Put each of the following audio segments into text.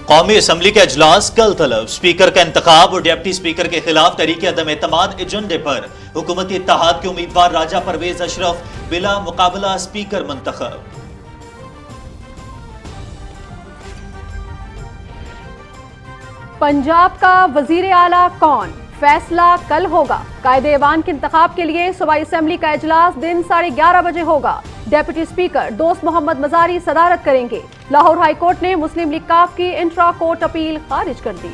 قومی اسمبلی کا اجلاس کل طلب، اسپیکر کا انتخاب اور ڈپٹی اسپیکر کے خلاف تحریک عدم اعتماد ایجنڈے پر حکومتی اتحاد کے امیدوار راجہ پرویز اشرف بلا مقابلہ اسپیکر منتخب۔ پنجاب کا وزیر اعلیٰ کون؟ فیصلہ کل ہوگا۔ قائد ایوان کے انتخاب کے لیے صوبائی اسمبلی کا اجلاس دن 11:30 بجے ہوگا۔ ڈپٹی اسپیکر دوست محمد مزاری صدارت کریں گے۔ لاہور ہائی کورٹ نے مسلم لیگ کاف کی انٹرا کورٹ اپیل خارج کر دی۔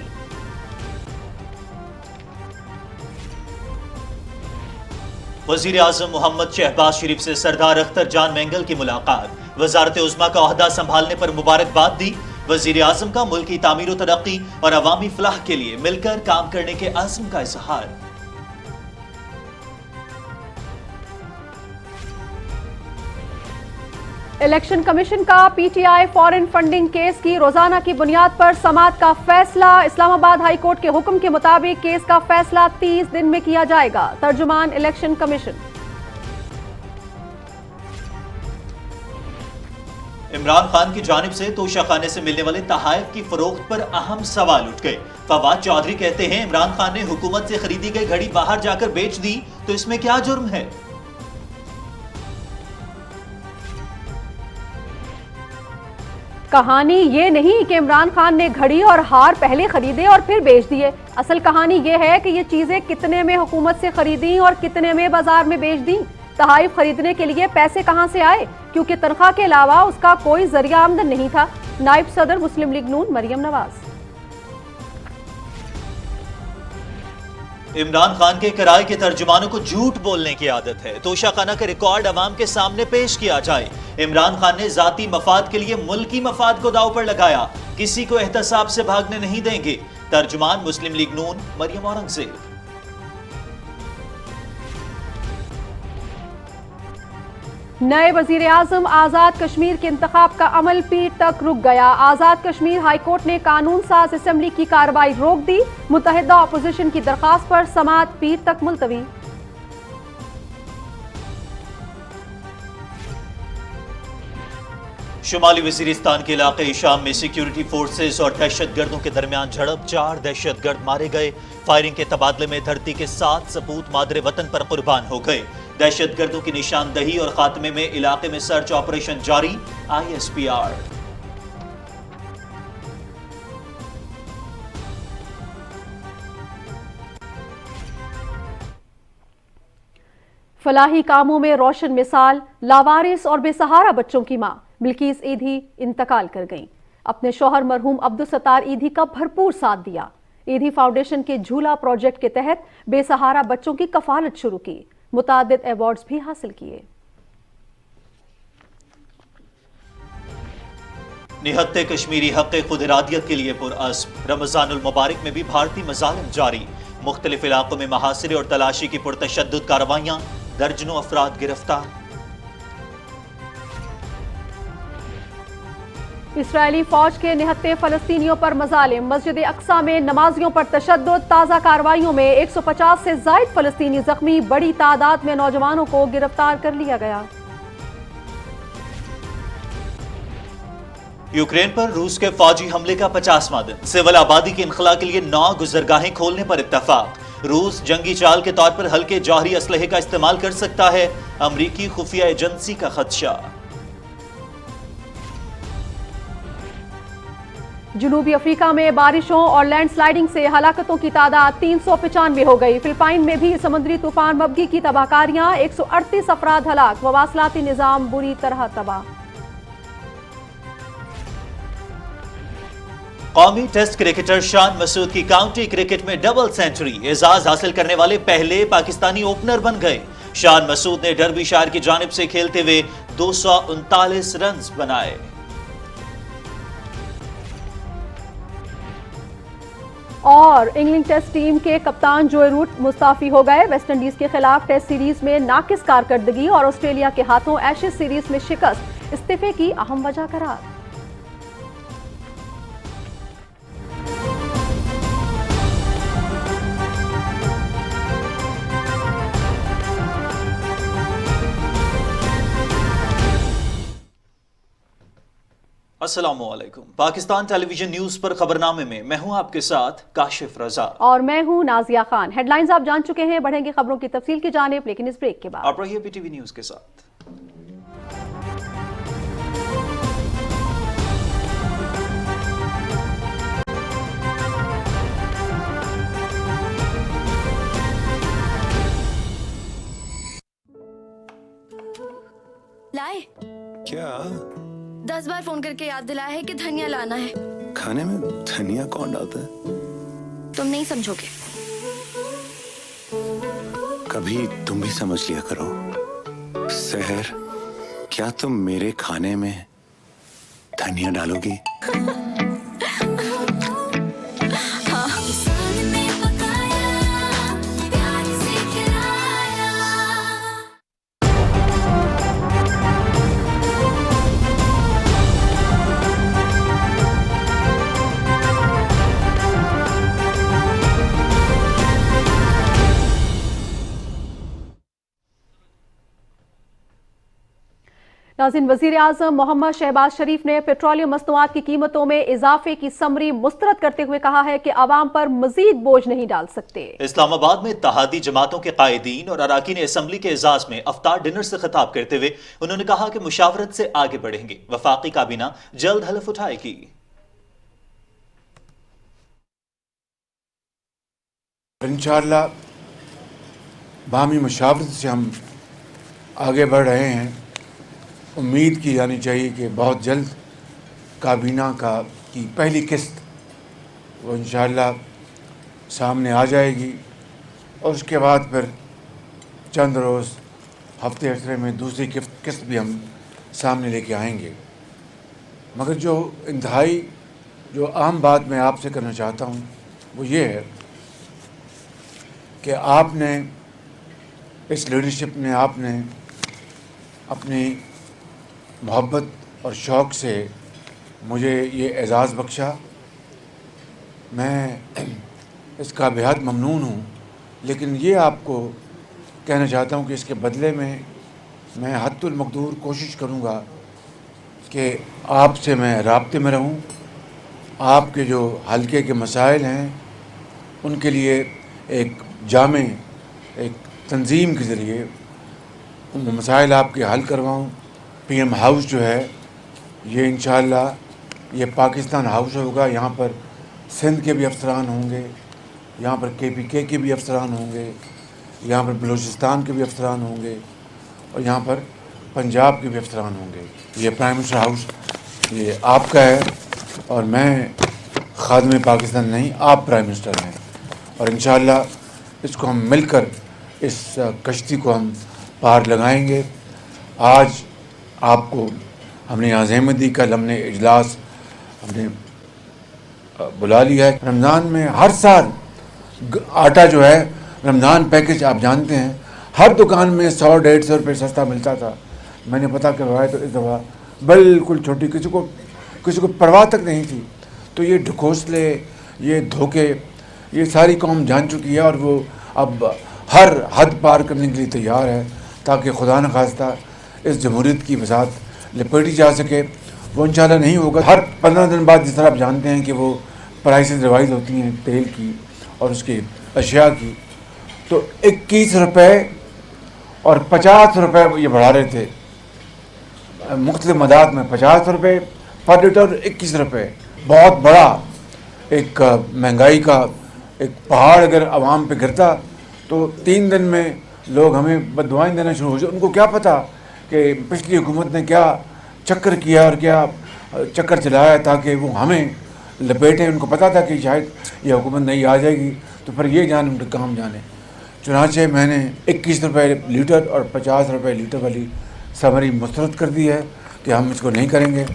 وزیر اعظم محمد شہباز شریف سے سردار اختر جان مینگل کی ملاقات، وزارت عظمیٰ کا عہدہ سنبھالنے پر مبارکباد دی۔ وزیر اعظم کا ملکی تعمیر و ترقی اور عوامی فلاح کے لیے مل کر کام کرنے کے عزم کا اظہار۔ الیکشن کمیشن کا P T I foreign funding case کی روزانہ کی بنیاد پر سماعت کا فیصلہ۔ اسلام آباد ہائی کورٹ کے حکم کے مطابق کیس کا فیصلہ 30 دن میں کیا جائے گا۔ ترجمان الیکشن کمیشن۔ عمران خان کی جانب سے توشہ خانے سے ملنے والے تحائف کی فروخت پر اہم سوال اٹھ گئے۔ فواد چودھری کہتے ہیں عمران خان نے حکومت سے خریدی گئی گھڑی باہر جا کر بیچ دی تو اس میں کیا جرم ہے؟ کہانی یہ نہیں کہ عمران خان نے گھڑی اور ہار پہلے خریدے اور پھر بیچ دیے۔ اصل کہانی یہ ہے کہ یہ چیزیں کتنے میں حکومت سے خریدیں اور کتنے میں بازار میں بیچ دیں۔ تحائف خریدنے کے لیے پیسے کہاں سے آئے؟ کیونکہ تنخواہ کے علاوہ اس کا کوئی ذریعہ آمدن نہیں تھا۔ نائب صدر مسلم لیگ نون مریم نواز۔ عمران خان کے کرائے کے ترجمانوں کو جھوٹ بولنے کی عادت ہے۔ توشہ خانہ کا ریکارڈ عوام کے سامنے پیش کیا جائے۔ عمران خان نے ذاتی مفاد کے لیے ملکی مفاد کو داؤ پر لگایا۔ کسی کو احتساب سے بھاگنے نہیں دیں گے۔ ترجمان مسلم لیگ نون مریم اورنگزیب۔ نئے وزیر اعظم آزاد کشمیر کے انتخاب کا عمل پیر تک رک گیا۔ آزاد کشمیر ہائی کورٹ نے قانون ساز اسمبلی کی کارروائی روک دی۔ متحدہ اپوزیشن کی درخواست پر سماعت پیر تک ملتوی۔ شمالی وزیرستان کے علاقے شام میں سیکیورٹی فورسز اور دہشت گردوں کے درمیان جھڑپ، 4 دہشت گرد مارے گئے۔ فائرنگ کے تبادلے میں دھرتی کے 7 سپوت مادر وطن پر قربان ہو گئے۔ دہشت گردوں کی نشاندہی اور خاتمے میں علاقے میں سرچ آپریشن جاری، ISPR۔ فلاحی کاموں میں روشن مثال، لاوارث اور بے سہارا بچوں کی ماں بلقیس ایدھی انتقال کر گئیں۔ اپنے شوہر مرحوم عبدالستار ایدھی کا بھرپور ساتھ دیا۔ ایدھی فاؤنڈیشن کے جھولا پروجیکٹ کے تحت بے سہارا بچوں کی کفالت شروع کی۔ متعدد ایوارڈز بھی حاصل کیے۔ نہت کشمیری حق خود ارادیت کے لیے پرعزم، رمضان المبارک میں بھی بھارتی مظالم جاری۔ مختلف علاقوں میں محاصرے اور تلاشی کی پرتشدد کارروائیاں، درجنوں افراد گرفتار۔ اسرائیلی فوج کے نہتے فلسطینیوں پر مظالم، مسجد اقصی میں نمازیوں پر تشدد۔ تازہ کارروائیوں میں 150 سے زائد فلسطینی زخمی، بڑی تعداد میں نوجوانوں کو گرفتار کر لیا گیا۔ یوکرین پر روس کے فوجی حملے کا 50واں دن، سول آبادی کی انخلاء کے لیے 9 گزرگاہیں کھولنے پر اتفاق۔ روس جنگی چال کے طور پر ہلکے جوہری اسلحے کا استعمال کر سکتا ہے، امریکی خفیہ ایجنسی کا خدشہ۔ جنوبی افریقہ میں بارشوں اور لینڈ سلائیڈنگ سے ہلاکتوں کی تعداد 395 ہو گئی۔ فلپائن میں بھی سمندری طوفان مبگی کی تباہ کاریاں، 138 افراد ہلاک، مواصلاتی نظام بری طرح تباہ۔ قومی ٹیسٹ کرکٹر شان مسعود کی کاؤنٹی کرکٹ میں ڈبل سینچری، اعزاز حاصل کرنے والے پہلے پاکستانی اوپنر بن گئے۔ شان مسعود نے ڈربی شائر کی جانب سے کھیلتے ہوئے 239 رنز بنائے۔ اور انگلینڈ ٹیسٹ ٹیم کے کپتان جوئے روٹ مستعفی ہو گئے۔ ویسٹ انڈیز کے خلاف ٹیسٹ سیریز میں ناقص کارکردگی اور آسٹریلیا کے ہاتھوں ایشز سیریز میں شکست استعفے کی اہم وجہ قرار۔ अस्सलाम वालेकुम। पाकिस्तान टेलीविजन न्यूज पर खबरनामे में मैं हूं आपके साथ काशिफ रजा और मैं हूं नाजिया खान। हेडलाइंस आप जान चुके हैं, बढ़ेंगे खबरों की तफसील की जानिब, लेकिन इस ब्रेक के बाद आप रहिए पीटीवी न्यूज के साथ। लाए क्या 10 बार फोन करके याद दिलाया है कि धनिया लाना है। खाने में धनिया कौन डालता है? तुम नहीं समझोगे। कभी तुम भी समझ लिया करो। सहर, क्या तुम मेरे खाने में धनिया डालोगी? नाज़रीन, वज़ीर आज़म मोहम्मद शहबाज शरीफ ने पेट्रोलियम मसनूआत की कीमतों में इजाफे की समरी मुस्तरद करते हुए कहा है कि आवाम पर मजीद बोझ नहीं डाल सकते। इस्लामाबाद में इत्तेहादी जमातों के कायदीन और अराकीन असम्बली के एजाज में अफ्तार डिनर से खिताब करते हुए उन्होंने कहा कि मुशावरत से आगे बढ़ेंगे। वफाकी काबीना जल्द हलफ उठाएगी। इंशाअल्लाह बाहमी मुशावरत से हम आगे बढ़ रहे हैं। उम्मीद की जानी चाहिए कि बहुत जल्द काबीना की पहली किस्त वो इंशाअल्लाह सामने आ जाएगी और उसके बाद फिर चंद रोज़ हफ्ते अरसे में दूसरी किस्त भी हम सामने लेके आएंगे। मगर जो इंतहाई जो आम बात मैं आपसे करना चाहता हूँ वो ये है कि आपने इस लीडरशिप ने आपने अपनी मोहब्बत और शौक़ से मुझे ये एज़ाज़ बख्शा। मैं इसका बेहद ममनून हूँ, लेकिन ये आपको कहना चाहता हूँ कि इसके बदले में मैं हद्दुल मक़दूर कोशिश करूँगा कि आपसे मैं राब्ते में रहूँ। आपके जो हल्के के मसाइल हैं उनके लिए एक जामे एक तंजीम के ज़रिए उन मसाइल आपके हल करवाऊँ। पीएम हाउस जो है ये इंशाअल्लाह ये पाकिस्तान हाउस होगा। यहाँ पर सिंध के भी अफसरान होंगे, यहाँ पर KPK के भी अफसरान होंगे, यहाँ पर बलूचिस्तान के भी अफसरान होंगे और यहाँ पर पंजाब के भी अफसरान होंगे। ये प्राइम मिनिस्टर हाउस ये आपका है और मैं खादिम पाकिस्तान नहीं, आप प्राइम मिनिस्टर हैं और इंशाअल्लाह इसको हम मिलकर इस कश्ती को हम पार लगाएंगे। आज आपको हमने अहमदी का लमने इजलास हमने बुला लिया है। रमज़ान में हर साल आटा जो है रमज़ान पैकेज आप जानते हैं हर दुकान में 100-150 रुपये सस्ता मिलता था। मैंने पता करवाया तो इस दफ़ा बिल्कुल छोटी किसी को परवाह तक नहीं थी। तो ये ढकोसले ये धोखे ये सारी कौम जान चुकी है और वो अब हर हद पार करने के लिए तैयार है ताकि खुदा न खास्ता इस जमहूरियत की वसात लपेटी जा सके। वो इंशाअल्लाह नहीं होगा। हर 15 दिन बाद जिस तरह आप जानते हैं कि वो प्राइसेस रिवाइज होती हैं तेल की और उसकी अशिया की, तो 21 रुपये और 50 रुपये ये बढ़ा रहे थे मुख्तलिफ मदाद में। 50 रुपये पर लीटर, 21 रुपये। बहुत बड़ा एक महंगाई का एक पहाड़ अगर आवाम पे गिरता तो 3 दिन में लोग हमें बददुआएं देना शुरू हो जाए। उनको क्या पता कि पिछली हुकूमत ने क्या चक्कर किया और क्या चक्कर चलाया ताकि वो हमें लपेटे। उनको पता था कि शायद ये हुकूमत नहीं आ जाएगी तो फिर ये जाने उनके काम जाने। चुनांचे मैंने 21 रुपये लीटर और 50 रुपये लीटर वाली समरी मुस्तरद कर दी है कि हम इसको नहीं करेंगे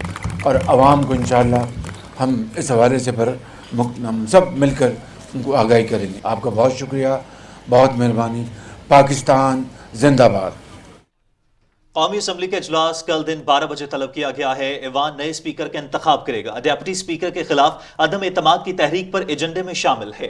और आवाम को इंशाअल्लाह हम इस हवाले से फिर हम सब मिलकर उनको आगाही करेंगे। आपका बहुत शुक्रिया, बहुत मेहरबानी। पाकिस्तान जिंदाबाद। कौमी असम्बली का इजलास कल दिन 12 बजे तलब किया गया है। ऐवान नए स्पीकर का इंतखाब करेगा। डिप्टी स्पीकर के खिलाफ अदम एतमाद की तहरीक पर एजेंडे में शामिल है।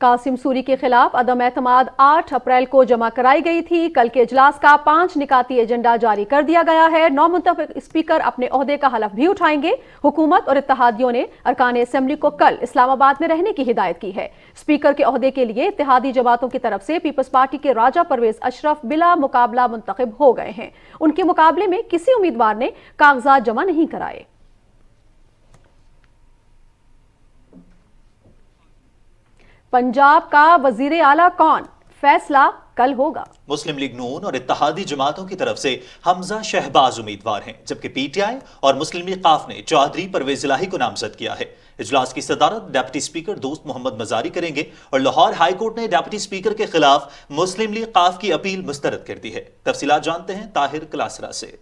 कासिम सूरी के खिलाफ अदम एतमाद 8 अप्रैल को जमा कराई गई थी। कल के इजलास का 5 निकाती एजेंडा जारी कर दिया गया है। नौमुंतखब स्पीकर अपने ओहदे का हलफ भी उठाएंगे। हुकूमत और इत्तेहादियों ने अरकान असेंबली को कल इस्लामाबाद में रहने की हिदायत की है। स्पीकर के ओहदे के लिए इत्तेहादी जमातों की तरफ से पीपल्स पार्टी के राजा परवेज अशरफ बिला मुकाबला मुंतखब हो गए हैं। उनके मुकाबले में किसी उम्मीदवार ने कागजात जमा नहीं कराए। पंजाब का वजीर आला कौन, फैसला कल होगा। मुस्लिम लीग नून और इत्तेहादी जमातों की तरफ से हमजा शहबाज उम्मीदवार हैं, जबकि पीटीआई और मुस्लिम लीग काफ ने चौधरी परवेज इलाही को नामजद किया है। इजलास की सदारत डिप्टी स्पीकर दोस्त मोहम्मद मजारी करेंगे और लाहौर हाई कोर्ट ने डिप्टी स्पीकर के खिलाफ मुस्लिम लीग काफ की अपील मुस्तरद कर दी है। तफसीलात जानते हैं ताहिर कलासरा से।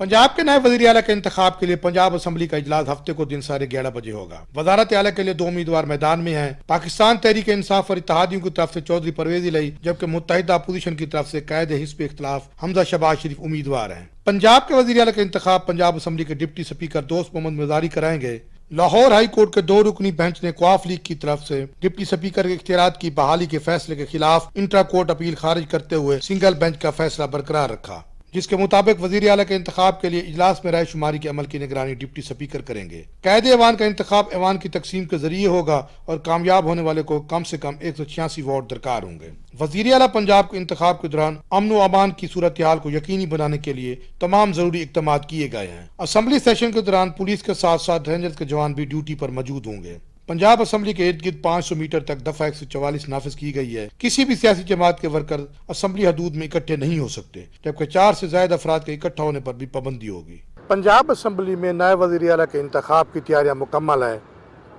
पंजाब के नए वजीर आला के इंतखाब के लिए पंजाब असम्बली का इजलास हफ्ते को दिन 11:30 बजे होगा। वजारत आला के लिए 2 उम्मीदवार मैदान में हैं। पाकिस्तान तहरीक इंसाफ और इत्तेहादियों की तरफ से चौधरी परवेज इलाही, जबकि मुत्तहिदा अपोजिशन की तरफ से कायद हिस्ब इख्तिलाफ हमजा शहबाज शरीफ उम्मीदवार हैं। पंजाब के वजीर आला का इंतखाब पंजाब असम्बली के डिप्टी स्पीकर दोस्त मोहम्मद मजारी कराएंगे। लाहौर हाई कोर्ट के 2 रुकनी बेंच ने क्वाफ लीग की तरफ से डिप्टी स्पीकर के इख्तियारात की बहाली के फैसले के खिलाफ इंट्रा कोर्ट अपील खारिज करते हुए सिंगल बेंच का फैसला बरकरार रखा, जिसके मुताबिक वजीर आला के इंतखाब के लिए इजलास में राय शुमारी के अमल की निगरानी डिप्टी स्पीकर करेंगे। कायदे ऐवान का इंतखाब ऐवान की तकसीम के जरिए होगा और कामयाब होने वाले को कम से कम 186 वोट दरकार होंगे। वजीर आला पंजाब के इंतखाब के दौरान अमन व अमान की सूरत हाल को यकीनी बनाने के लिए तमाम जरूरी इक़दाम किए गए हैं। असम्बली सेशन के दौरान पुलिस के साथ साथ रेंजर्स के जवान भी ड्यूटी पर मौजूद होंगे। पंजाब असम्बली के इर्द गिर्द 500 मीटर तक दफा 144 नाफिज की गई है। किसी भी सियासी जमात के वर्कर असम्बली हदूद में इकट्ठे नहीं हो सकते, जबकि 4 से ज्यादा अफराद के इकट्ठा होने पर भी पाबंदी होगी। पंजाब असम्बली में नए वजीर आला के इंतखाब की तैयारियां मुकम्मल है।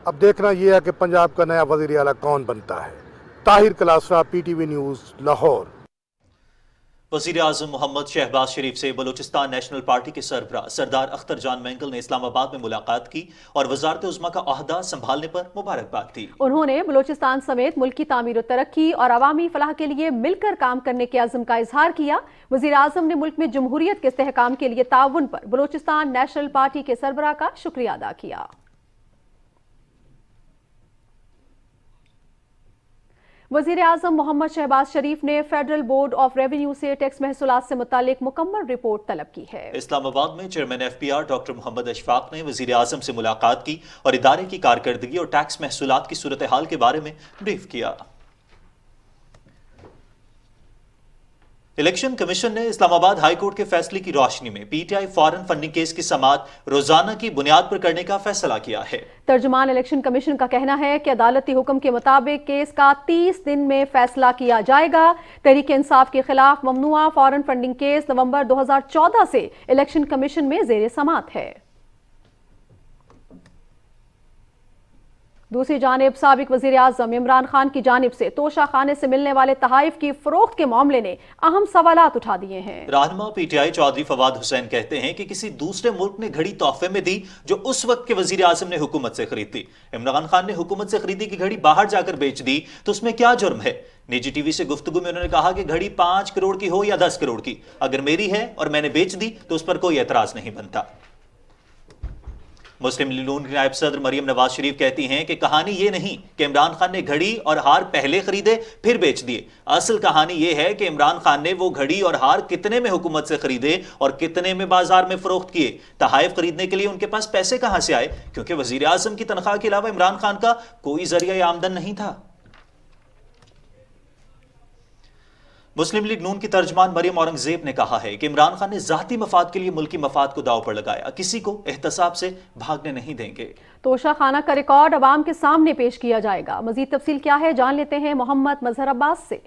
अब देखना यह है कि पंजाब का नया वजीर आला कौन बनता है। Tahir Kalasra, PTV news, Lahore. वज़ीर आज़म मोहम्मद शहबाज शरीफ से बलूचिस्तान नेशनल पार्टी के सरबराह सरदार अख्तर जान मैंगल ने इस्लामाबाद में मुलाकात की और वज़ारत उज़्मा का ओहदा संभालने पर मुबारकबाद दी। उन्होंने बलूचिस्तान समेत मुल्क की तामीर और तरक्की और अवामी फलाह के लिए मिलकर काम करने के अज़्म का इजहार किया। वज़ीर आज़म ने मुल्क में जमहूरियत के इस्तेहकाम के लिए ताउन पर बलूचिस्तान नेशनल पार्टी के सरबराह का शुक्रिया अदा किया। वज़ीर आज़म मोहम्मद शहबाज शरीफ ने फेडरल बोर्ड ऑफ रेवेन्यू से टैक्स महसूलात से मुतालिक मुकम्मल रिपोर्ट तलब की है। इस्लामाबाद में chairman FPR doctor Mohammad Ashfaq ने वज़ीर आज़म से मुलाकात की और इदारे की कारकर्दगी और टैक्स महसूलात की सूरत हाल के बारे में ब्रीफ किया। इलेक्शन कमीशन ने इस्लामाबाद हाई कोर्ट के फैसले की रोशनी में PTI फॉरेन फंडिंग केस की समाअत रोजाना की बुनियाद पर करने का फैसला किया है। तर्जुमान इलेक्शन कमीशन का कहना है कि अदालती हुक्म के मुताबिक केस का 30 दिन में फैसला किया जाएगा। तहरीक इंसाफ के खिलाफ ममनुआ फॉरेन फंडिंग केस नवंबर 2014 से इलेक्शन कमीशन में जेर समाअत है। दूसरी जानिब साबिक वजीर आज़म इमरान खान की जानिब से तोशा खाने से मिलने वाले तहाइफ की फरोख्त के मामले ने अहम सवालात उठा दिए हैं। रहनुमा PTI चौधरी फवाद हुसैन कहते हैं कि किसी दूसरे मुल्क ने घड़ी तोहफे में दी जो उस वक्त के वजीर आज़म ने हुकूमत से खरीदी। इमरान खान ने हुकूमत से खरीदी की घड़ी बाहर जाकर बेच दी तो उसमें क्या जुर्म है। निजी टीवी से गुफ्तगू में उन्होंने कहा कि घड़ी 5 करोड़ की हो या 10 करोड़ की, अगर मेरी है और मैंने बेच दी तो उस पर कोई एतराज नहीं बनता। मुस्लिम लीग नून की नायब सदर मरियम नवाज शरीफ कहती हैं कि कहानी ये नहीं कि इमरान खान ने घड़ी और हार पहले खरीदे फिर बेच दिए। असल कहानी ये है कि इमरान खान ने वो घड़ी और हार कितने में हुकूमत से खरीदे और कितने में बाजार में फरोख्त किए। तहाइफ खरीदने के लिए उनके पास पैसे कहां से आए, क्योंकि वजीर आजम की तनख्वाह के अलावा इमरान खान का कोई जरिया आमदन नहीं था। मुस्लिम लीग नून की तर्जमान मरियम औरंगजेब ने कहा है कि इमरान खान ने जाती मफाद के लिए मुल्की मफाद को दाव पर लगाया, किसी को एहतसाब से भागने नहीं देंगे। तोशा खाना का रिकॉर्ड अवाम के सामने पेश किया जाएगा। मजीद तफसील क्या है जान लेते हैं मोहम्मद मजहर अब्बास से।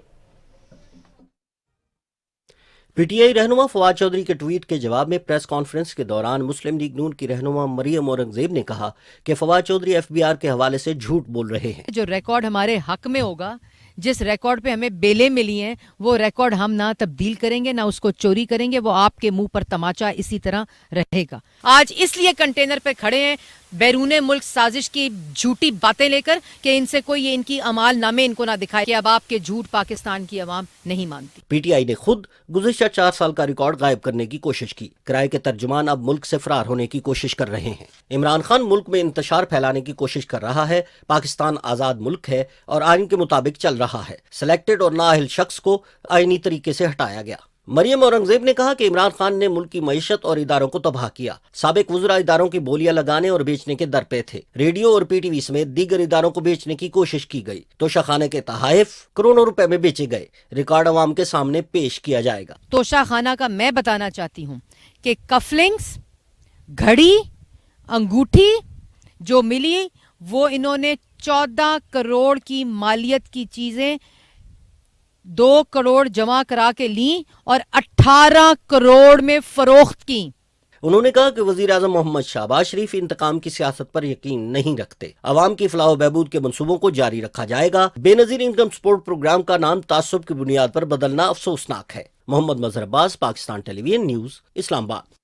PTI रहनुमा फवाद चौधरी के ट्वीट के जवाब में प्रेस कॉन्फ्रेंस के दौरान मुस्लिम लीग नून की रहनुमा मरियम औरंगजेब ने कहा कि फवाद चौधरी FBR के हवाले से झूठ बोल रहे हैं। जो रिकॉर्ड हमारे हक में होगा, जिस रिकॉर्ड पे हमें बेलें मिली हैं, वो रिकॉर्ड हम ना तब्दील करेंगे ना उसको चोरी करेंगे। वो आपके मुंह पर तमाचा इसी तरह रहेगा। आज इसलिए कंटेनर पे खड़े हैं बैरून मुल्क साजिश की झूठी बातें लेकर कि इनसे कोई ये इनकी अमाल नामे इनको ना दिखाए कि अब आपके झूठ पाकिस्तान की अवाम नहीं मानती। पीटीआई ने खुद गुज़िश्ता 4 साल का रिकॉर्ड गायब करने की कोशिश की। किराए के तर्जुमान अब मुल्क से फरार होने की कोशिश कर रहे हैं। इमरान खान मुल्क में इंतशार फैलाने की कोशिश कर रहा है। पाकिस्तान आज़ाद मुल्क है और आइन के मुताबिक चल रहा है। सिलेक्टेड और नाअहल शख्स को आइनी तरीके से हटाया गया। मरियम औरंगजेब ने कहा कि इमरान खान ने मुल्क की मईशत और इदारों को तबाह किया। साबिक वज़रा इदारों की बोलियां लगाने और बेचने के दर पे थे। रेडियो और पीटीवी समेत दीगर इदारों को बेचने की कोशिश की गई। तोशाखाने के तहाइफ करोड़ों रुपए में बेचे गए। रिकॉर्ड अवाम के सामने पेश किया जाएगा। तोशाखाना का मैं बताना चाहती हूँ कि कफलिंग्स, घड़ी, अंगूठी जो मिली वो इन्होंने 14 करोड़ की मालियत की चीजें 2 करोड़ जमा करा के ली और 18 करोड़ में फरोख्त की। उन्होंने कहा कि वजीर आज़म मोहम्मद शहबाज शरीफ इंतकाम की सियासत पर यकीन नहीं रखते। अवाम की फलाह व बहबूद के मंसूबों को जारी रखा जाएगा। बेनजीर इनकम सपोर्ट प्रोग्राम का नाम तासुब की बुनियाद पर बदलना अफसोसनाक है। मोहम्मद मजहर अब्बास, पाकिस्तान टेलीविजन न्यूज़, इस्लामाबाद।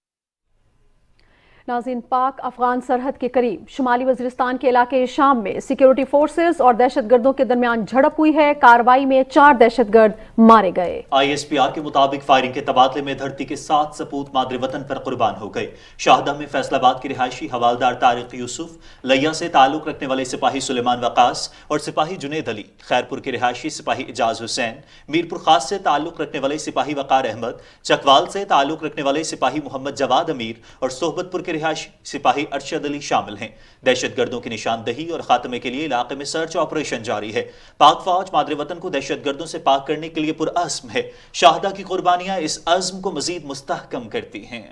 नाज़रीन, पाक अफगान सरहद के करीब शुमाली वज़ीरिस्तान के इलाके शाम में सिक्योरिटी फोर्सेस और दहशतगर्दों के दरमियान झड़प हुई है। कार्रवाई में 4 दहशतगर्द मारे गए। ISPR के मुताबिक फायरिंग के तबादले में धरती के 7 सपूत मादरे वतन पर कुर्बान हो गए। शाहदा में फैसलाबाद के रिहायशी हवालदार तारिक यूसुफ, लैया से ताल्लुक रखने वाले सिपाही सुलेमान वकास और सिपाही जुनेद अली, खैरपुर के रिहायशी सिपाही इजाज हुसैन, मीरपुर खास से ताल्लुक रखने वाले सिपाही वकार अहमद, चकवाल से ताल्लुक रखने वाले सिपाही मोहम्मद जवाद अमीर और सोहबतपुर के रिहायशी सिपाही अरशद अली शामिल हैं। दहशतगर्दों की निशानदही और खात्मे के लिए इलाके में सर्च ऑपरेशन जारी है। पाक फौज मादरे वतन को दहशतगर्दों से पाक करने के लिए पुरअज़्म है। शाहदा की कुर्बानियां इस अज़्म को मजीद मुस्तहकम करती हैं।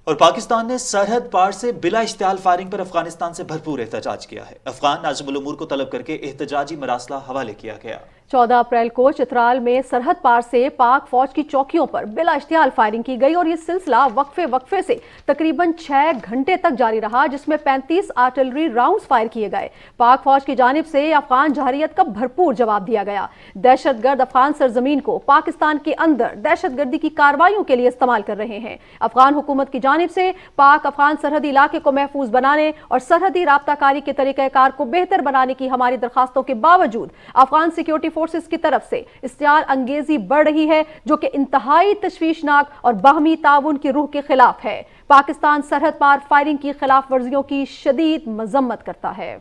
और पाकिस्तान ने सरहद पार से बिला इश्तियाल फायरिंग पर अफगानिस्तान से भरपूर एहतजाज किया है। अफगान नाज़िमुल उमूर को तलब करके एहतजाजी मरासला हवाले किया गया। 14 अप्रैल को चित्राल में सरहद पार से पाक फौज की चौकियों पर बिला इश्तियाल फायरिंग की गई और ये सिलसिला वक्फे से तकरीबन 6 घंटे तक जारी रहा, जिसमें 35 आर्टिलरी राउंड्स फायर किए गए। पाक फौज की जानिब से अफगान जहरियत का भरपूर जवाब दिया गया। दहशतगर्द अफगान सरजमीन को पाकिस्तान के अंदर दहशतगर्दी की कार्रवाइयों के लिए इस्तेमाल कर रहे हैं। अफगान हुकूमत की जानिब से पाक अफगान सरहदी इलाके को महफूज बनाने और सरहदी राब्ताकारी के तरीक़ाकार को बेहतर बनाने की हमारी दरखास्तों के बावजूद अफगान सिक्योरिटी फोर्सेस की तरफ से इश्तियाल अंगेजी बढ़ रही है, जो कि इंतहाई तशवीशनाक और बाहमी ताउन की रूह के खिलाफ है। पाकिस्तान सरहद पार फायरिंग की खिलाफ वर्जियों की शदीद मजम्मत करता है।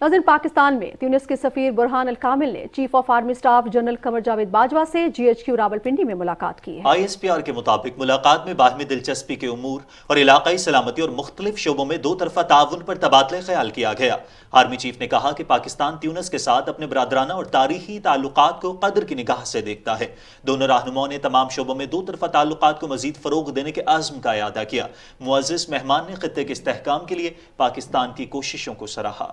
नाज़रीन, पाकिस्तान में ट्यूनिस के सफीर बुरहान अल कामिल ने chief of army staff general Qamar Javed Bajwa से GHQ रावलपिंडी में मुलाकात की है। ISPR के मुताबिक मुलाकात में बाहमी दिलचस्पी के उमूर और इलाकाई सलामती और मुख्तलिफ शोबों में 2 तरफा ताउन पर तबादले ख्याल किया गया। आर्मी चीफ ने कहा कि पाकिस्तान ट्यूनिस के साथ अपने बरादराना और तारीखी ताल्लुकात को कदर की निगाह से देखता है। दोनों रहनुमाओं ने तमाम शोबों में 2 तरफा ताल्लुकात को मजीद फरोग देने के आज़म का इयादा किया। मुअज़्ज़िज़ मेहमान ने खित्ते के इस्तेहकाम के लिए पाकिस्तान की कोशिशों को सराहा।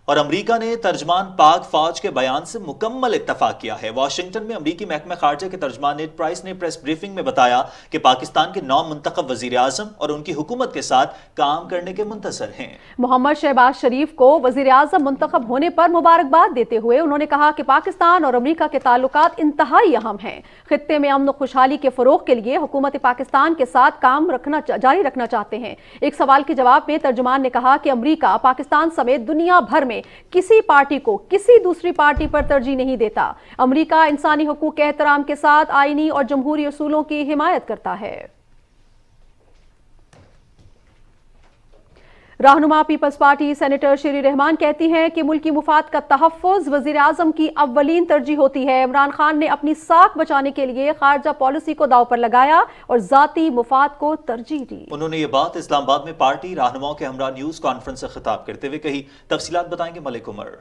और अमरीका ने तर्जमान पाक फौज के बयान से मुकम्मल इत्तफाक किया है। वाशिंगटन में अमरीकी महकमा खारजा के तर्जमान नेड प्राइस ने प्रेस ब्रीफिंग में बताया कि पाकिस्तान के 9 मुंतखब वजीर आजम और उनकी हुकूमत के साथ काम करने के मुंतज़र हैं। मोहम्मद शहबाज शरीफ को वजीर आजम मुंतखब होने पर मुबारकबाद देते हुए उन्होंने कहा कि पाकिस्तान और अमरीका के ताल्लुकात इंतहाई अहम हैं। खित्ते में अमन खुशहाली के फरोग के लिए हुकूमत पाकिस्तान के साथ काम जारी रखना चाहते हैं। एक सवाल के जवाब में तर्जुमान ने कहा कि अमरीका पाकिस्तान समेत दुनिया भर में किसी पार्टी को किसी दूसरी पार्टी पर तरजीह नहीं देता। अमरीका इंसानी हुकूक के एहतराम के साथ आईनी और जमहूरी उसूलों की हिमायत करता है। रहनुमा पीपल्स पार्टी सेनेटर शेरी रहमान कहती हैं कि मुल्की मुफाद का तहफ़्फ़ुज़ वज़ीर आज़म की अव्वलीन तरजीह होती है। इमरान खान ने अपनी साख बचाने के लिए खारजा पॉलिसी को दाव पर लगाया और ज़ाती मुफाद को तरजीह दी। उन्होंने ये बात इस्लामाबाद में पार्टी रहनुमाओं के हमरा न्यूज़ कॉन्फ्रेंस से खिताब करते हुए कही। तफसीलात बताएंगे मलिक उमर।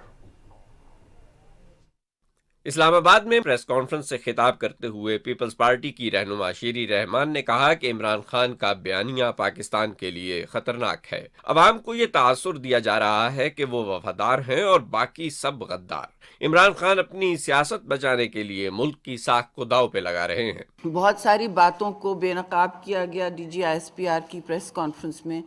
इस्लामाबाद में प्रेस कॉन्फ्रेंस से खिताब करते हुए पीपल्स पार्टी की रहनुमा शेरी रहमान ने कहा कि इमरान खान का बयानिया पाकिस्तान के लिए खतरनाक है। अवाम को ये तासुर दिया जा रहा है कि वो वफादार हैं और बाकी सब गद्दार। इमरान खान अपनी सियासत बचाने के लिए मुल्क की साख को दाव पे लगा रहे हैं। बहुत सारी बातों को बेनकाब किया गया DG ISPR की प्रेस कॉन्फ्रेंस में,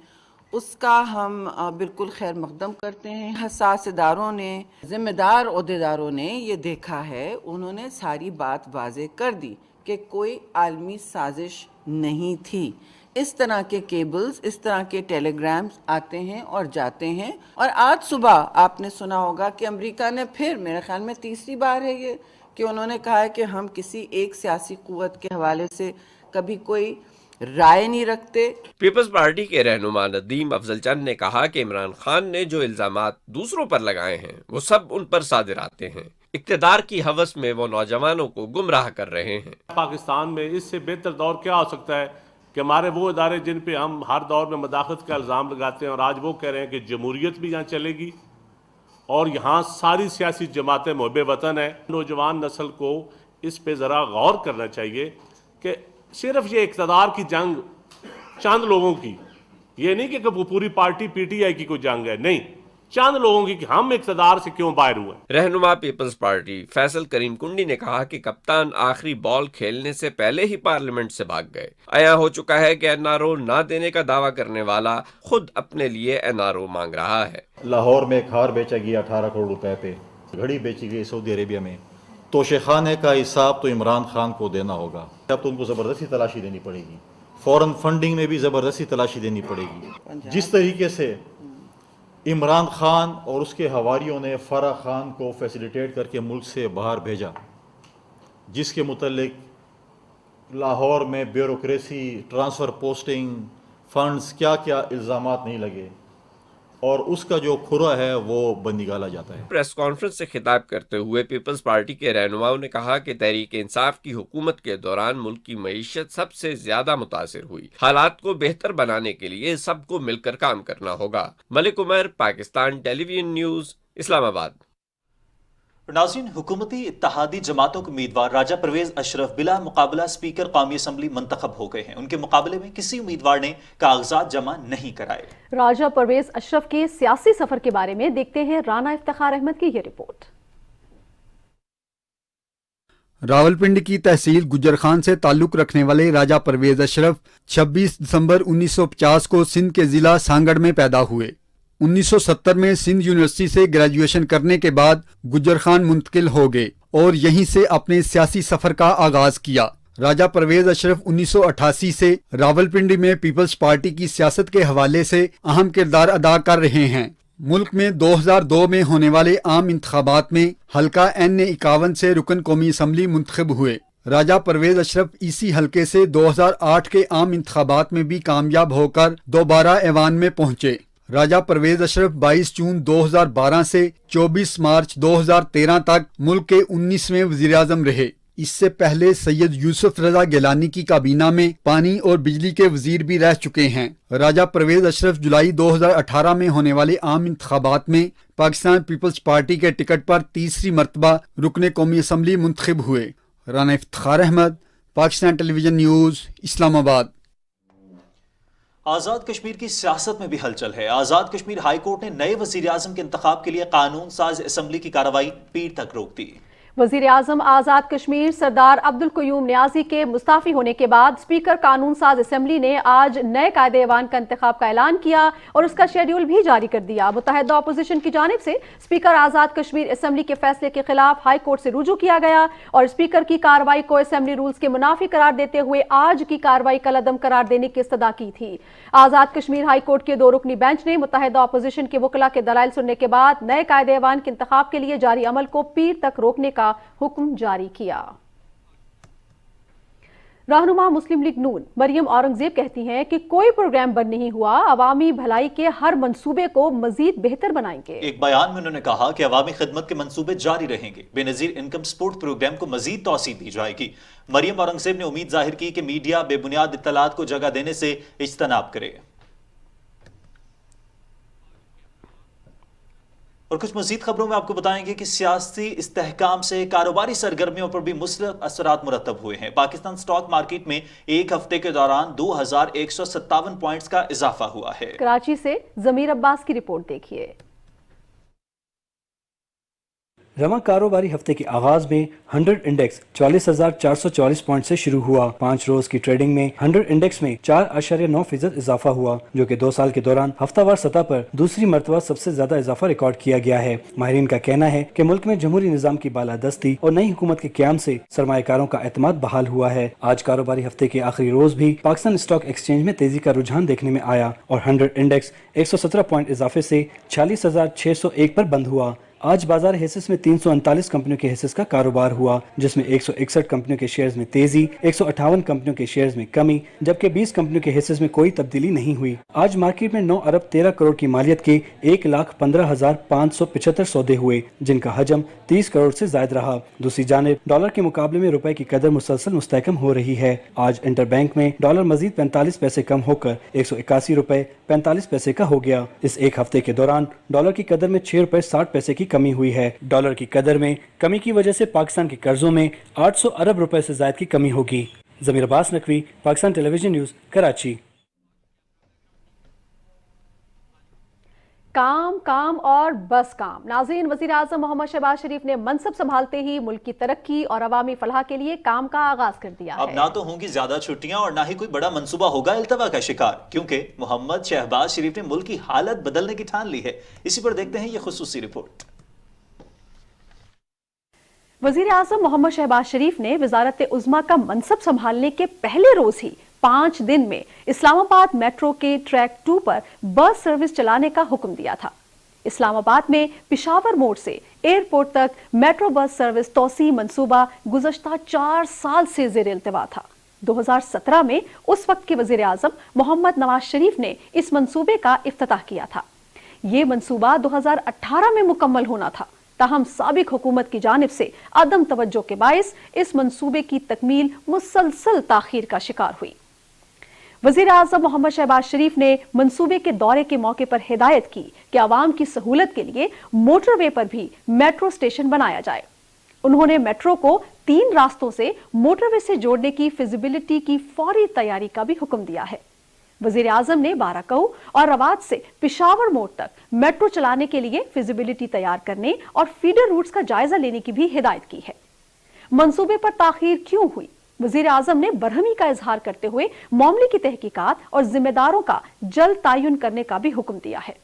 اس کا ہم بالکل خیر مقدم کرتے ہیں. حساس اداروں نے، ذمہ دار عہدیداروں نے یہ دیکھا ہے، انہوں نے ساری بات واضح کر دی کہ کوئی عالمی سازش نہیں تھی. اس طرح کے کیبلز، اس طرح کے ٹیلی گرامز آتے ہیں اور جاتے ہیں. اور آج صبح آپ نے سنا ہوگا کہ امریکہ نے پھر، میرے خیال میں تیسری بار ہے یہ، کہ انہوں نے کہا ہے کہ ہم کسی ایک سیاسی قوت کے حوالے سے کبھی کوئی رائے نہیں رکھتے. پیپلز پارٹی کے رہنما ندیم افضل چند نے کہا کہ عمران خان نے جو الزامات دوسروں پر لگائے ہیں وہ سب ان پر صادر آتے ہیں. اقتدار کی ہوس میں وہ نوجوانوں کو گمراہ کر رہے ہیں. پاکستان میں اس سے بہتر دور کیا ہو سکتا ہے کہ ہمارے وہ ادارے جن پہ ہم ہر دور میں مداخلت کا الزام لگاتے ہیں، اور آج وہ کہہ رہے ہیں کہ جمہوریت بھی یہاں چلے گی اور یہاں ساری سیاسی جماعتیں محب وطن ہیں. نوجوان نسل کو اس پہ ذرا غور کرنا چاہیے کہ صرف یہ اقتدار کی جنگ چند لوگوں کی، یہ نہیں کہ وہ پوری پارٹی پی ٹی آئی کی کوئی جنگ ہے، نہیں، چند لوگوں کی کہ ہم اقتدار سے کیوں باہر ہوئے. رہنما پیپلز پارٹی فیصل کریم کنڈی نے کہا کہ کپتان آخری بال کھیلنے سے پہلے ہی پارلیمنٹ سے بھاگ گئے. عیاں ہو چکا ہے کہ این آر او نہ دینے کا دعویٰ کرنے والا خود اپنے لیے این آر او مانگ رہا ہے. لاہور میں ایک ہار بیچا گیا 18 کروڑ روپے پہ، گھڑی بیچی گئی سعودی عربیہ میں. توشے خانے کا حساب تو عمران خان کو دینا ہوگا. اب تو ان کو زبردستی تلاشی دینی پڑے گی، فورن فنڈنگ میں بھی زبردستی تلاشی دینی پڑے گی. جس طریقے سے عمران خان اور اس کے حواریوں نے فرح خان کو فیسیلیٹیٹ کر کے ملک سے باہر بھیجا، جس کے متعلق لاہور میں بیوروکریسی، ٹرانسفر پوسٹنگ، فنڈز، کیا کیا الزامات نہیں لگے، اور اس کا جو کھرا ہے وہ بندگالا جاتا ہے. پریس کانفرنس سے خطاب کرتے ہوئے پیپلز پارٹی کے رہنماؤں نے کہا کہ تحریک انصاف کی حکومت کے دوران ملک کی معیشت سب سے زیادہ متاثر ہوئی. حالات کو بہتر بنانے کے لیے سب کو مل کر کام کرنا ہوگا. ملک عمر، پاکستان ٹیلی ویژن نیوز، اسلام آباد. ناظرین، حکومتی اتحادی جماعتوں کے امیدوار راجہ پرویز اشرف بلا مقابلہ اسپیکر قومی اسمبلی منتخب ہو گئے ہیں. ان کے مقابلے میں کسی امیدوار نے کاغذات جمع نہیں کرائے. راجہ پرویز اشرف کے سیاسی سفر کے بارے میں دیکھتے ہیں رانا افتخار احمد کی یہ رپورٹ. راولپنڈی کی تحصیل گجر خان سے تعلق رکھنے والے راجہ پرویز اشرف 26 دسمبر 1950 کو سندھ کے ضلع سانگڑ میں پیدا ہوئے. 1970 میں سندھ یونیورسٹی سے گریجویشن کرنے کے بعد گجر خان منتقل ہو گئے اور یہیں سے اپنے سیاسی سفر کا آغاز کیا. راجہ پرویز اشرف 1988 سے راولپنڈی میں پیپلز پارٹی کی سیاست کے حوالے سے اہم کردار ادا کر رہے ہیں. ملک میں 2002 میں ہونے والے عام انتخابات میں حلقہ N51 سے رکن قومی اسمبلی منتخب ہوئے. راجہ پرویز اشرف اسی حلقے سے 2008 کے عام انتخابات میں بھی کامیاب ہو کر دوبارہ ایوان میں پہنچے. راجہ پرویز اشرف 22 جون 2012 سے 24 مارچ 2013 تک ملک کے 19ویں وزیر اعظم رہے. اس سے پہلے سید یوسف رضا گیلانی کی کابینہ میں پانی اور بجلی کے وزیر بھی رہ چکے ہیں. راجہ پرویز اشرف جولائی 2018 میں ہونے والے عام انتخابات میں پاکستان پیپلز پارٹی کے ٹکٹ پر تیسری مرتبہ رکن قومی اسمبلی منتخب ہوئے. رانا افتخار احمد، پاکستان ٹیلی ویژن نیوز، اسلام آباد. آزاد کشمیر کی سیاست میں بھی ہلچل ہے. آزاد کشمیر ہائی کورٹ نے نئے وزیر اعظم کے انتخاب کے لیے قانون ساز اسمبلی کی کارروائی پیر تک روک دی. وزیر اعظم آزاد کشمیر سردار عبدالقیوم نیازی کے مستعفی ہونے کے بعد اسپیکر قانون ساز اسمبلی نے آج نئے قائد ایوان کا انتخاب کا اعلان کیا اور اس کا شیڈیول بھی جاری کر دیا. متحدہ اپوزیشن کی جانب سے اسپیکر آزاد کشمیر اسمبلی کے فیصلے کے خلاف ہائی کورٹ سے رجوع کیا گیا اور اسپیکر کی کارروائی کو اسمبلی رولز کے منافی قرار دیتے ہوئے آج کی کارروائی کالعدم قرار دینے کی استدعا کی تھی. آزاد کشمیر ہائی کورٹ کے 2 رکنی بینچ نے متحدہ اپوزیشن کے وکلاء کے دلائل سننے کے بعد نئے قائد ایوان کے انتخاب کے لیے جاری عمل کو پیر تک روکنے کا حکم جاری کیا. رہنما مسلم لیگ نون مریم اورنگزیب کہتی ہیں کہ کوئی پروگرام بند نہیں ہوا، عوامی بھلائی کے ہر منصوبے کو مزید بہتر بنائیں گے. ایک بیان میں انہوں نے کہا کہ عوامی خدمت کے منصوبے جاری رہیں گے. بے نظیر انکم سپورٹ پروگرام کو مزید توسیع دی جائے گی. مریم اورنگزیب نے امید ظاہر کی کہ میڈیا بے بنیاد اطلاعات کو جگہ دینے سے اجتناب کرے. اور کچھ مزید خبروں میں آپ کو بتائیں گے کہ سیاسی استحکام سے کاروباری سرگرمیوں پر بھی مثبت اثرات مرتب ہوئے ہیں. پاکستان سٹاک مارکیٹ میں ایک ہفتے کے دوران 2157 پوائنٹس کا اضافہ ہوا ہے. کراچی سے ضمیر عباس کی رپورٹ دیکھیے. रवा कारोबारी हफ्ते के आगाज में 100 इंडेक्स 44,444 पॉइंट से शुरू हुआ। 5 रोज की ट्रेडिंग में 100 इंडेक्स में 4.9% इजाफा हुआ, जो कि 2 साल के दौरान हफ्तावार सतह पर दूसरी मरतबा सबसे ज्यादा इजाफा रिकॉर्ड किया गया है। माहिरीन का कहना है कि मुल्क में जमहूरी निजाम की बालादस्ती और नई हुकूमत के क़याम से सरमायाकारों का एतमाद बहाल हुआ है। आज कारोबारी हफ्ते के आखिरी रोज भी पाकिस्तान स्टॉक एक्सचेंज में तेजी का रुझान देखने में आया और 100 इंडेक्स 117 पॉइंट इजाफे से 46,601 पर बंद हुआ। आज बाजार हिस्सेस में 339 कंपनियों के हिस्सेस का कारोबार हुआ, जिसमें 161 कंपनियों के शेयर्स में तेजी, 158 कंपनियों के शेयर्स में कमी, जबकि 20 कंपनियों के हिस्सेस में कोई तब्दीली नहीं हुई। आज मार्केट में 9 अरब 13 करोड़ की मालियत के 1,15,575 सौदे हुए, जिनका हजम 30 करोड़ से ज्यादा रहा। दूसरी जानिब डॉलर के मुकाबले में रुपए की कदर मुसलसल मुस्तहकम हो रही है। आज इंटरबैंक में डॉलर मजीद 45 पैसे कम होकर 181 रुपए 45 पैसे का हो गया। इस एक हफ्ते के दौरान डॉलर की कदर में 6 रुपए 60 पैसे की कमी हुई है। डॉलर की कदर में कमी की वजह से पाकिस्तान के कर्जों में 800 अरब रुपए से ज्यादा की कमी होगी। ज़मीर अब्बास नकवी, पाकिस्तान टेलीविजन न्यूज़, कराची। काम काम और बस काम। नाज़रीन, वज़ीर आज़म मोहम्मद शहबाज शरीफ ने मनसब संभालते ही मुल्क की तरक्की और अवामी फलाह के लिए काम का आगाज कर दिया है। अब ना तो होंगी ज्यादा छुट्टियां और ना ही कोई बड़ा मंसूबा होगा इल्तवा का शिकार, क्योंकि मोहम्मद शहबाज शरीफ ने मुल्क की हालत बदलने की ठान ली है। इसी पर देखते हैं ये खुसूसी रिपोर्ट। वज़ीर आज़म मोहम्मद शहबाज शरीफ ने वज़ारत उज़्मा का मनसब संभालने के पहले रोज ही 5 दिन में इस्लामाबाद मेट्रो के ट्रैक 2 पर बस सर्विस चलाने का हुक्म दिया था। इस्लामाबाद में पिशावर मोड़ से एयरपोर्ट तक मेट्रो बस सर्विस तौसी मंसूबा गुज़श्ता 4 साल से ज़ेर इल्तिवा था। 2017 में उस वक्त के वज़ीर आज़म मोहम्मद नवाज शरीफ ने इस मंसूबे का इफ्तिताह किया था। ये मंसूबा 2018 में मुकम्मल होना था, ताहम साबिक हुकूमत की जानिब से अदम तवज्जो के बाइस इस मंसूबे की तकमील मुसलसल ताखीर का शिकार हुई। वज़ीर आज़म मोहम्मद शहबाज शरीफ ने मंसूबे के दौरे के मौके पर हिदायत की कि आवाम की सहूलत के लिए मोटरवे पर भी मेट्रो स्टेशन बनाया जाए। उन्होंने मेट्रो को 3 रास्तों से मोटरवे से जोड़ने की फिजिबिलिटी की फौरी तैयारी का भी हुक्म दिया है। वज़ीर आज़म ने बाराकऊ और रवात से पिशावर मोड़ तक मेट्रो चलाने के लिए फिजिबिलिटी तैयार करने और फीडर रूट्स का जायजा लेने की भी हिदायत की है। मंसूबे पर ताखीर क्यों हुई, वज़ीर आज़म ने बरहमी का इजहार करते हुए मामले की तहकीकात और जिम्मेदारों का जल्द तायुन करने का भी हुक्म दिया है।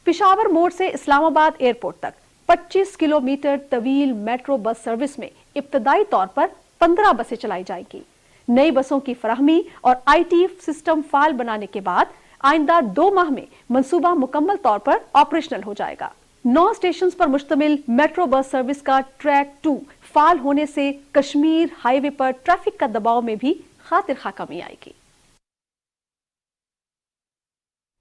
पिशावर मोड़ से इस्लामाबाद एयरपोर्ट तक 25 किलोमीटर तवील मेट्रो बस सर्विस में इब्तदाई तौर पर 15 बसें चलाई जाएंगी। नई बसों की फराहमी और IT सिस्टम फाल बनाने के बाद आइंदा 2 माह में मंसूबा मुकम्मल तौर पर ऑपरेशनल हो जाएगा। 9 स्टेशन पर मुश्तमिल मेट्रो बस सर्विस का ट्रैक 2 फाल होने से कश्मीर हाईवे पर ट्रैफिक का दबाव में भी खातिर खा कमी आएगी।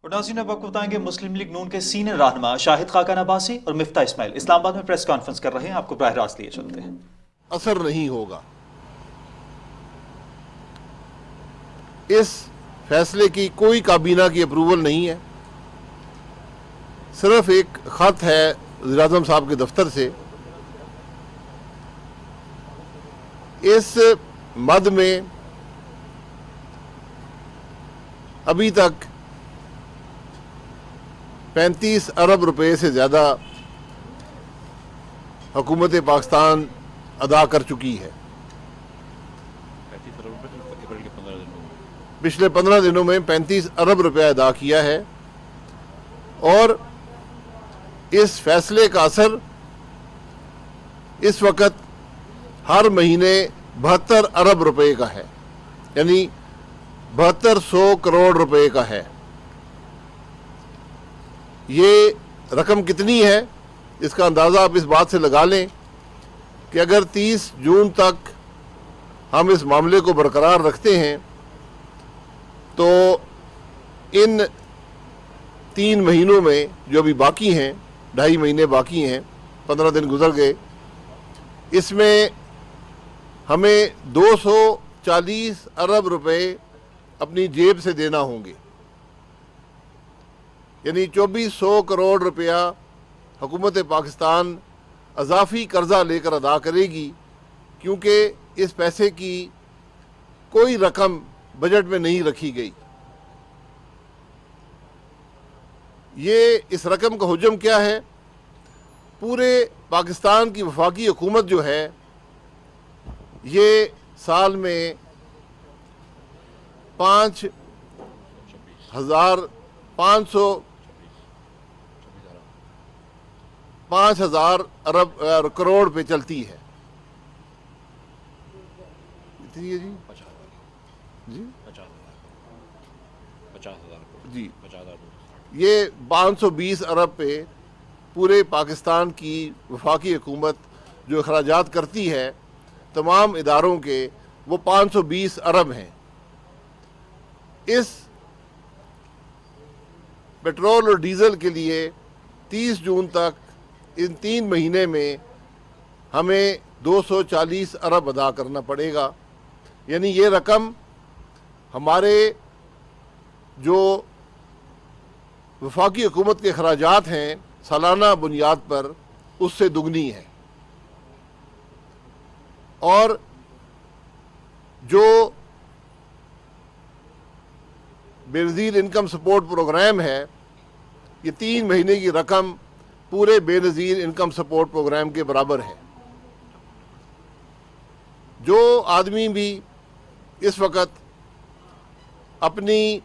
और नाज़रीन, अब आपको बताएंगे मुस्लिम लीग नून के सीनियर रहनुमा शाहिद खाकान अब्बासी और मिफ्ता इस्माइल इस्लामाबाद में प्रेस कॉन्फ्रेंस कर रहे हैं। आपको बराह रास्त लिए चलते हैं। असर नहीं होगा। इस फैसले की कोई काबीना की अप्रूवल नहीं है, सिर्फ एक खत है वज़ीर आज़म साहब के दफ्तर से। इस मद में अभी तक 35 अरब रुपए से ज़्यादा हुकूमत पाकिस्तान अदा कर चुकी है। पिछले 15 दिनों में 35 अरब रुपया अदा किया है और इस फैसले का असर इस वक्त हर महीने 72 अरब रुपए का है, यानी 7200 करोड़ रुपए का है। ये रकम कितनी है इसका अंदाज़ा आप इस बात से लगा लें कि अगर 30 जून तक हम इस मामले को बरकरार रखते हैं तो इन 3 महीनों में जो अभी बाकी हैं, 2.5 महीने बाकी हैं, 15 दिन गुजर गए, इसमें हमें 240 अरब रुपए अपनी जेब से देना होंगे, यानी 2400 करोड़ रुपया हुकूमत पाकिस्तान अजाफी कर्जा लेकर अदा करेगी, क्योंकि इस पैसे की कोई रकम बजट में नहीं रखी गई। ये इस रकम का हुजम क्या है? पूरे पाकिस्तान की वफाकी हुकूमत जो है ये साल में 5,000 अरब करोड़ पे चलती है। कितनी है जी? जी 50,000 जी। ये 520 अरब पे पूरे पाकिस्तान की वफाकी हुकूमत जो अखराजात करती है तमाम इदारों के, वो 520 अरब हैं। इस पेट्रोल और डीज़ल के लिए 30 जून तक इन 3 महीने में हमें 240 अरब अदा करना पड़ेगा। यानी ये रकम हमारे जो वफाकी हुकूमत के अखराजात हैं सालाना बुनियाद पर, उससे दुगनी है। और जो बेनज़ीर इनकम सपोर्ट प्रोग्राम है, ये 3 महीने की रकम पूरे बेनज़ीर इनकम सपोर्ट प्रोग्राम के बराबर है। जो आदमी भी इस वक्त अपनी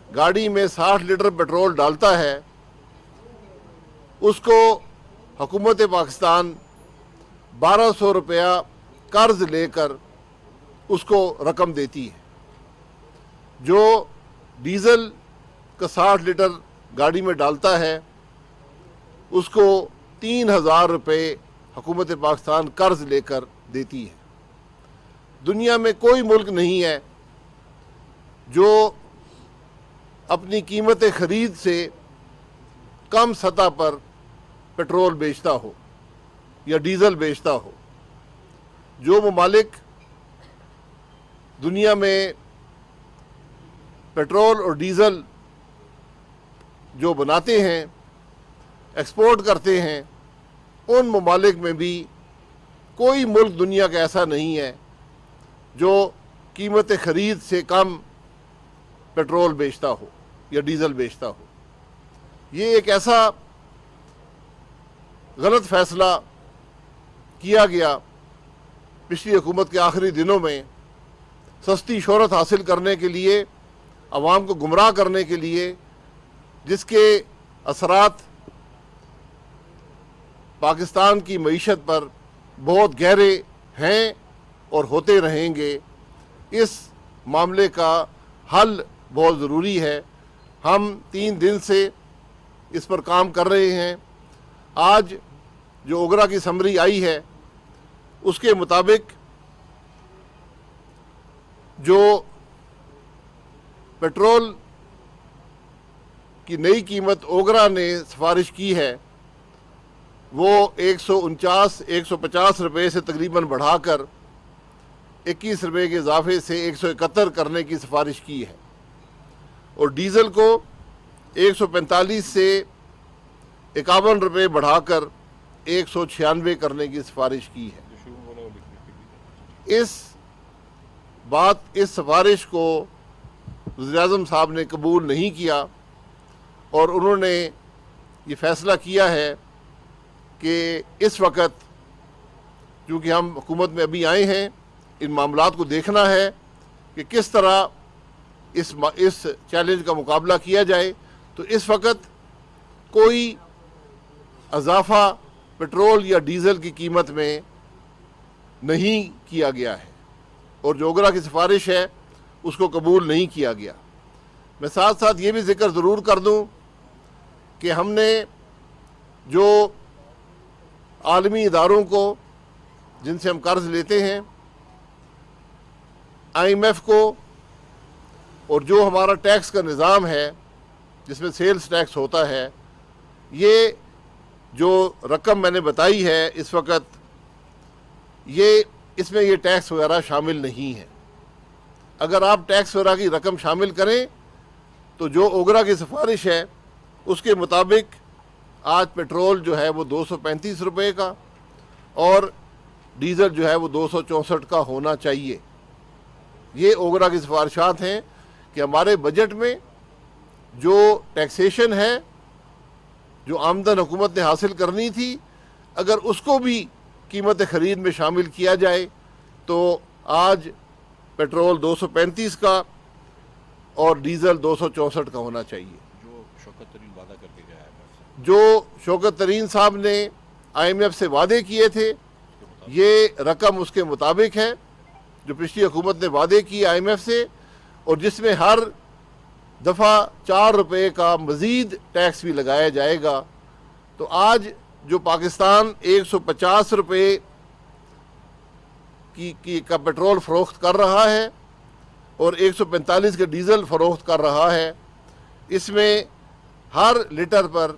गाड़ी में 60 लीटर पेट्रोल डालता है, उसको हुकूमत पाकिस्तान 1200 रुपया कर्ज लेकर उसको रकम देती है। जो डीज़ल का 60 लीटर गाड़ी में डालता है उसको 3,000 रुपये हुकूमत पाकिस्तान कर्ज लेकर देती है। दुनिया में कोई मुल्क नहीं है जो अपनी कीमत ख़रीद से कम सतह पर पेट्रोल बेचता हो या डीज़ल बेचता हो। जो ममालिक दुनिया में पेट्रोल और डीज़ल जो बनाते हैं, एक्सपोर्ट करते हैं, उन ममालिक में भी कोई मुल्क दुनिया का ऐसा नहीं है जो कीमत ख़रीद से कम पेट्रोल बेचता हो या डीज़ल बेचता हो। ये एक ऐसा गलत फैसला किया गया पिछली हुकूमत के आखिरी दिनों में, सस्ती शोहरत हासिल करने के लिए, आवाम को गुमराह करने के लिए, जिसके असरात पाकिस्तान की मईशत पर बहुत गहरे हैं और होते रहेंगे। इस मामले का हल बहुत ज़रूरी है। हम 3 दिन से इस पर काम कर रहे हैं। आज जो ओगरा की समरी आई है उसके मुताबिक जो पेट्रोल की नई कीमत ओगरा ने सिफारिश की है वो 149-150 रुपये से तकरीबन बढ़ाकर 21 रुपये के इजाफे से 171 करने की सिफारिश की है, और डीज़ल को 145 से 51 रुपये बढ़ाकर 196 करने की सिफारिश की है। इस सिफारिश को वज़ीर-ए-आज़म साहब ने कबूल नहीं किया और उन्होंने ये फ़ैसला किया है कि इस वक्त चूँकि हम हुकूमत में अभी आए हैं, इन मामलात को देखना है कि किस तरह इस चैलेंज का मुकाबला किया जाए। तो इस वक्त कोई इजाफा पेट्रोल या डीज़ल की कीमत में नहीं किया गया है और जो ओगरा की सिफारिश है उसको कबूल नहीं किया गया। मैं साथ साथ ये भी ज़िक्र ज़रूर कर दूं कि हमने जो आलमी इदारों को जिनसे हम कर्ज लेते हैं, IMF को, और जो हमारा टैक्स का निज़ाम है जिसमें सेल्स टैक्स होता है, ये जो रकम मैंने बताई है इस वक्त इसमें ये टैक्स वगैरह शामिल नहीं है। अगर आप टैक्स वगैरह की रकम शामिल करें तो जो ओगरा की सिफारिश है उसके मुताबिक आज पेट्रोल जो है वो 235 रुपये का और डीज़ल जो है वो 264 का होना चाहिए। ये ओगरा की सिफारिशात हैं कि हमारे बजट में जो टैक्सेशन है جو آمدن حکومت نے حاصل کرنی تھی اگر اس کو بھی قیمت خرید میں شامل کیا جائے تو آج پیٹرول 235 کا اور ڈیزل 264 کا ہونا چاہیے. جو شوکت ترین صاحب نے IMF سے وعدے کیے تھے یہ رقم اس کے مطابق ہے جو پچھلی حکومت نے وعدے کی IMF سے, اور جس میں ہر دفعہ 4 روپے کا مزید ٹیکس بھی لگایا جائے گا. تو آج جو پاکستان 150 روپے کا پیٹرول فروخت کر رہا ہے اور 145 کا ڈیزل فروخت کر رہا ہے, اس میں ہر لیٹر پر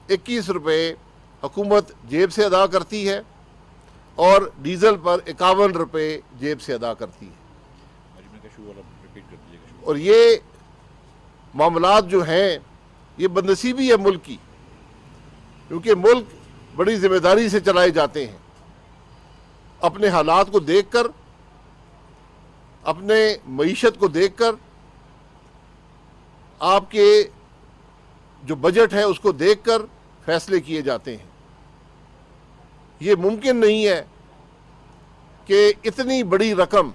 21 روپے حکومت جیب سے ادا کرتی ہے اور ڈیزل پر 51 روپے جیب سے ادا کرتی ہے. اور یہ معاملات جو ہیں یہ بدنصیبی ہے ملک کی, کیونکہ ملک بڑی ذمہ داری سے چلائے جاتے ہیں. اپنے حالات کو دیکھ کر, اپنے معیشت کو دیکھ کر, آپ کے جو بجٹ ہے اس کو دیکھ کر فیصلے کیے جاتے ہیں. یہ ممکن نہیں ہے کہ اتنی بڑی رقم,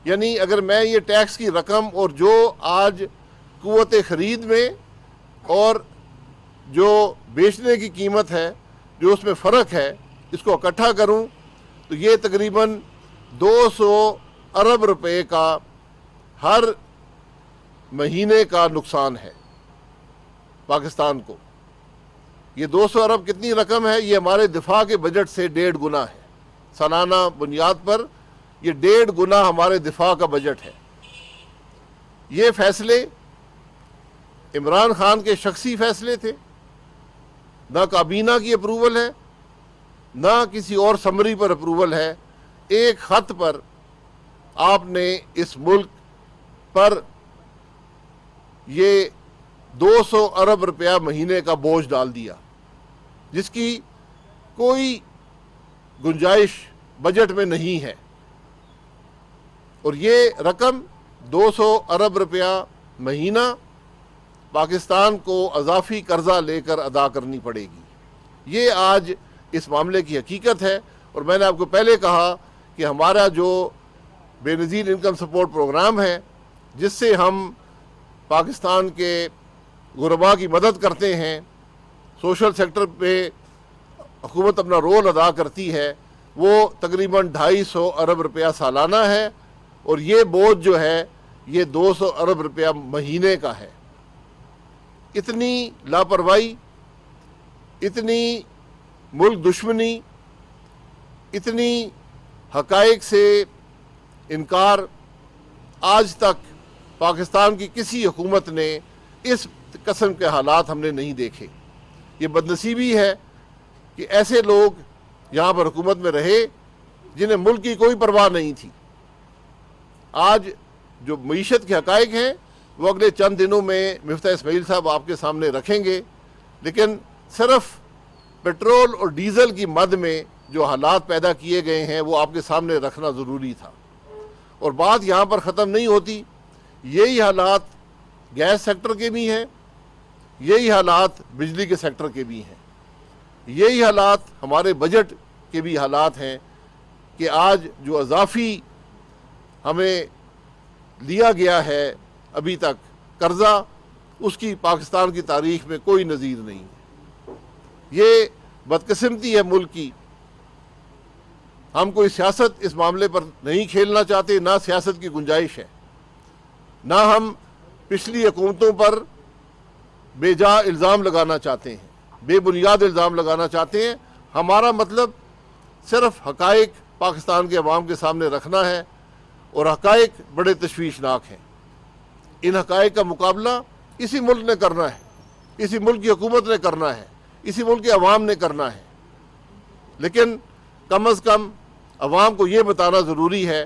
یعنی اگر میں یہ ٹیکس کی رقم اور جو آج قوت خرید میں اور جو بیچنے کی قیمت ہے جو اس میں فرق ہے اس کو اکٹھا کروں تو یہ تقریباً 200 ارب روپے کا ہر مہینے کا نقصان ہے پاکستان کو. یہ 200 ارب کتنی رقم ہے؟ یہ ہمارے دفاع کے بجٹ سے 1.5 گنا ہے. سالانہ بنیاد پر یہ 1.5 گنا ہمارے دفاع کا بجٹ ہے. یہ فیصلے عمران خان کے شخصی فیصلے تھے, نہ کابینہ کی اپروول ہے نہ کسی اور سمری پر اپروول ہے. ایک خط پر آپ نے اس ملک پر یہ 200 ارب روپیہ مہینے کا بوجھ ڈال دیا جس کی کوئی گنجائش بجٹ میں نہیں ہے. اور یہ رقم 200 ارب روپیہ مہینہ پاکستان کو اضافی قرضہ لے کر ادا کرنی پڑے گی. یہ آج اس معاملے کی حقیقت ہے. اور میں نے آپ کو پہلے کہا کہ ہمارا جو بے نظیر انکم سپورٹ پروگرام ہے جس سے ہم پاکستان کے غرباء کی مدد کرتے ہیں, سوشل سیکٹر پہ حکومت اپنا رول ادا کرتی ہے, وہ تقریباً 250 ارب روپیہ سالانہ ہے. اور یہ بوجھ جو ہے یہ 200 ارب روپیہ مہینے کا ہے. اتنی لاپرواہی, اتنی ملک دشمنی, اتنی حقائق سے انکار آج تک پاکستان کی کسی حکومت نے اس قسم کے حالات ہم نے نہیں دیکھے. یہ بدنصیبی ہے کہ ایسے لوگ یہاں پر حکومت میں رہے جنہیں ملک کی کوئی پرواہ نہیں تھی. آج جو معیشت کے حقائق ہیں وہ اگلے چند دنوں میں مفتاح اسماعیل صاحب آپ کے سامنے رکھیں گے, لیکن صرف پیٹرول اور ڈیزل کی مد میں جو حالات پیدا کیے گئے ہیں وہ آپ کے سامنے رکھنا ضروری تھا. اور بات یہاں پر ختم نہیں ہوتی. یہی حالات گیس سیکٹر کے بھی ہیں, یہی حالات بجلی کے سیکٹر کے بھی ہیں, یہی حالات ہمارے بجٹ کے بھی حالات ہیں کہ آج جو اضافی ہمیں لیا گیا ہے ابھی تک قرضہ, اس کی پاکستان کی تاریخ میں کوئی نظیر نہیں ہے. یہ بدقسمتی ہے ملک کی. ہم کوئی سیاست اس معاملے پر نہیں کھیلنا چاہتے, نہ سیاست کی گنجائش ہے, نہ ہم پچھلی حکومتوں پر بے جا الزام لگانا چاہتے ہیں, بے بنیاد الزام لگانا چاہتے ہیں. ہمارا مطلب صرف حقائق پاکستان کے عوام کے سامنے رکھنا ہے, اور حقائق بڑے تشویشناک ہیں. ان حقائق کا مقابلہ اسی ملک نے کرنا ہے, اسی ملک کی حکومت نے کرنا ہے, اسی ملک کے عوام نے کرنا ہے. لیکن کم از کم عوام کو یہ بتانا ضروری ہے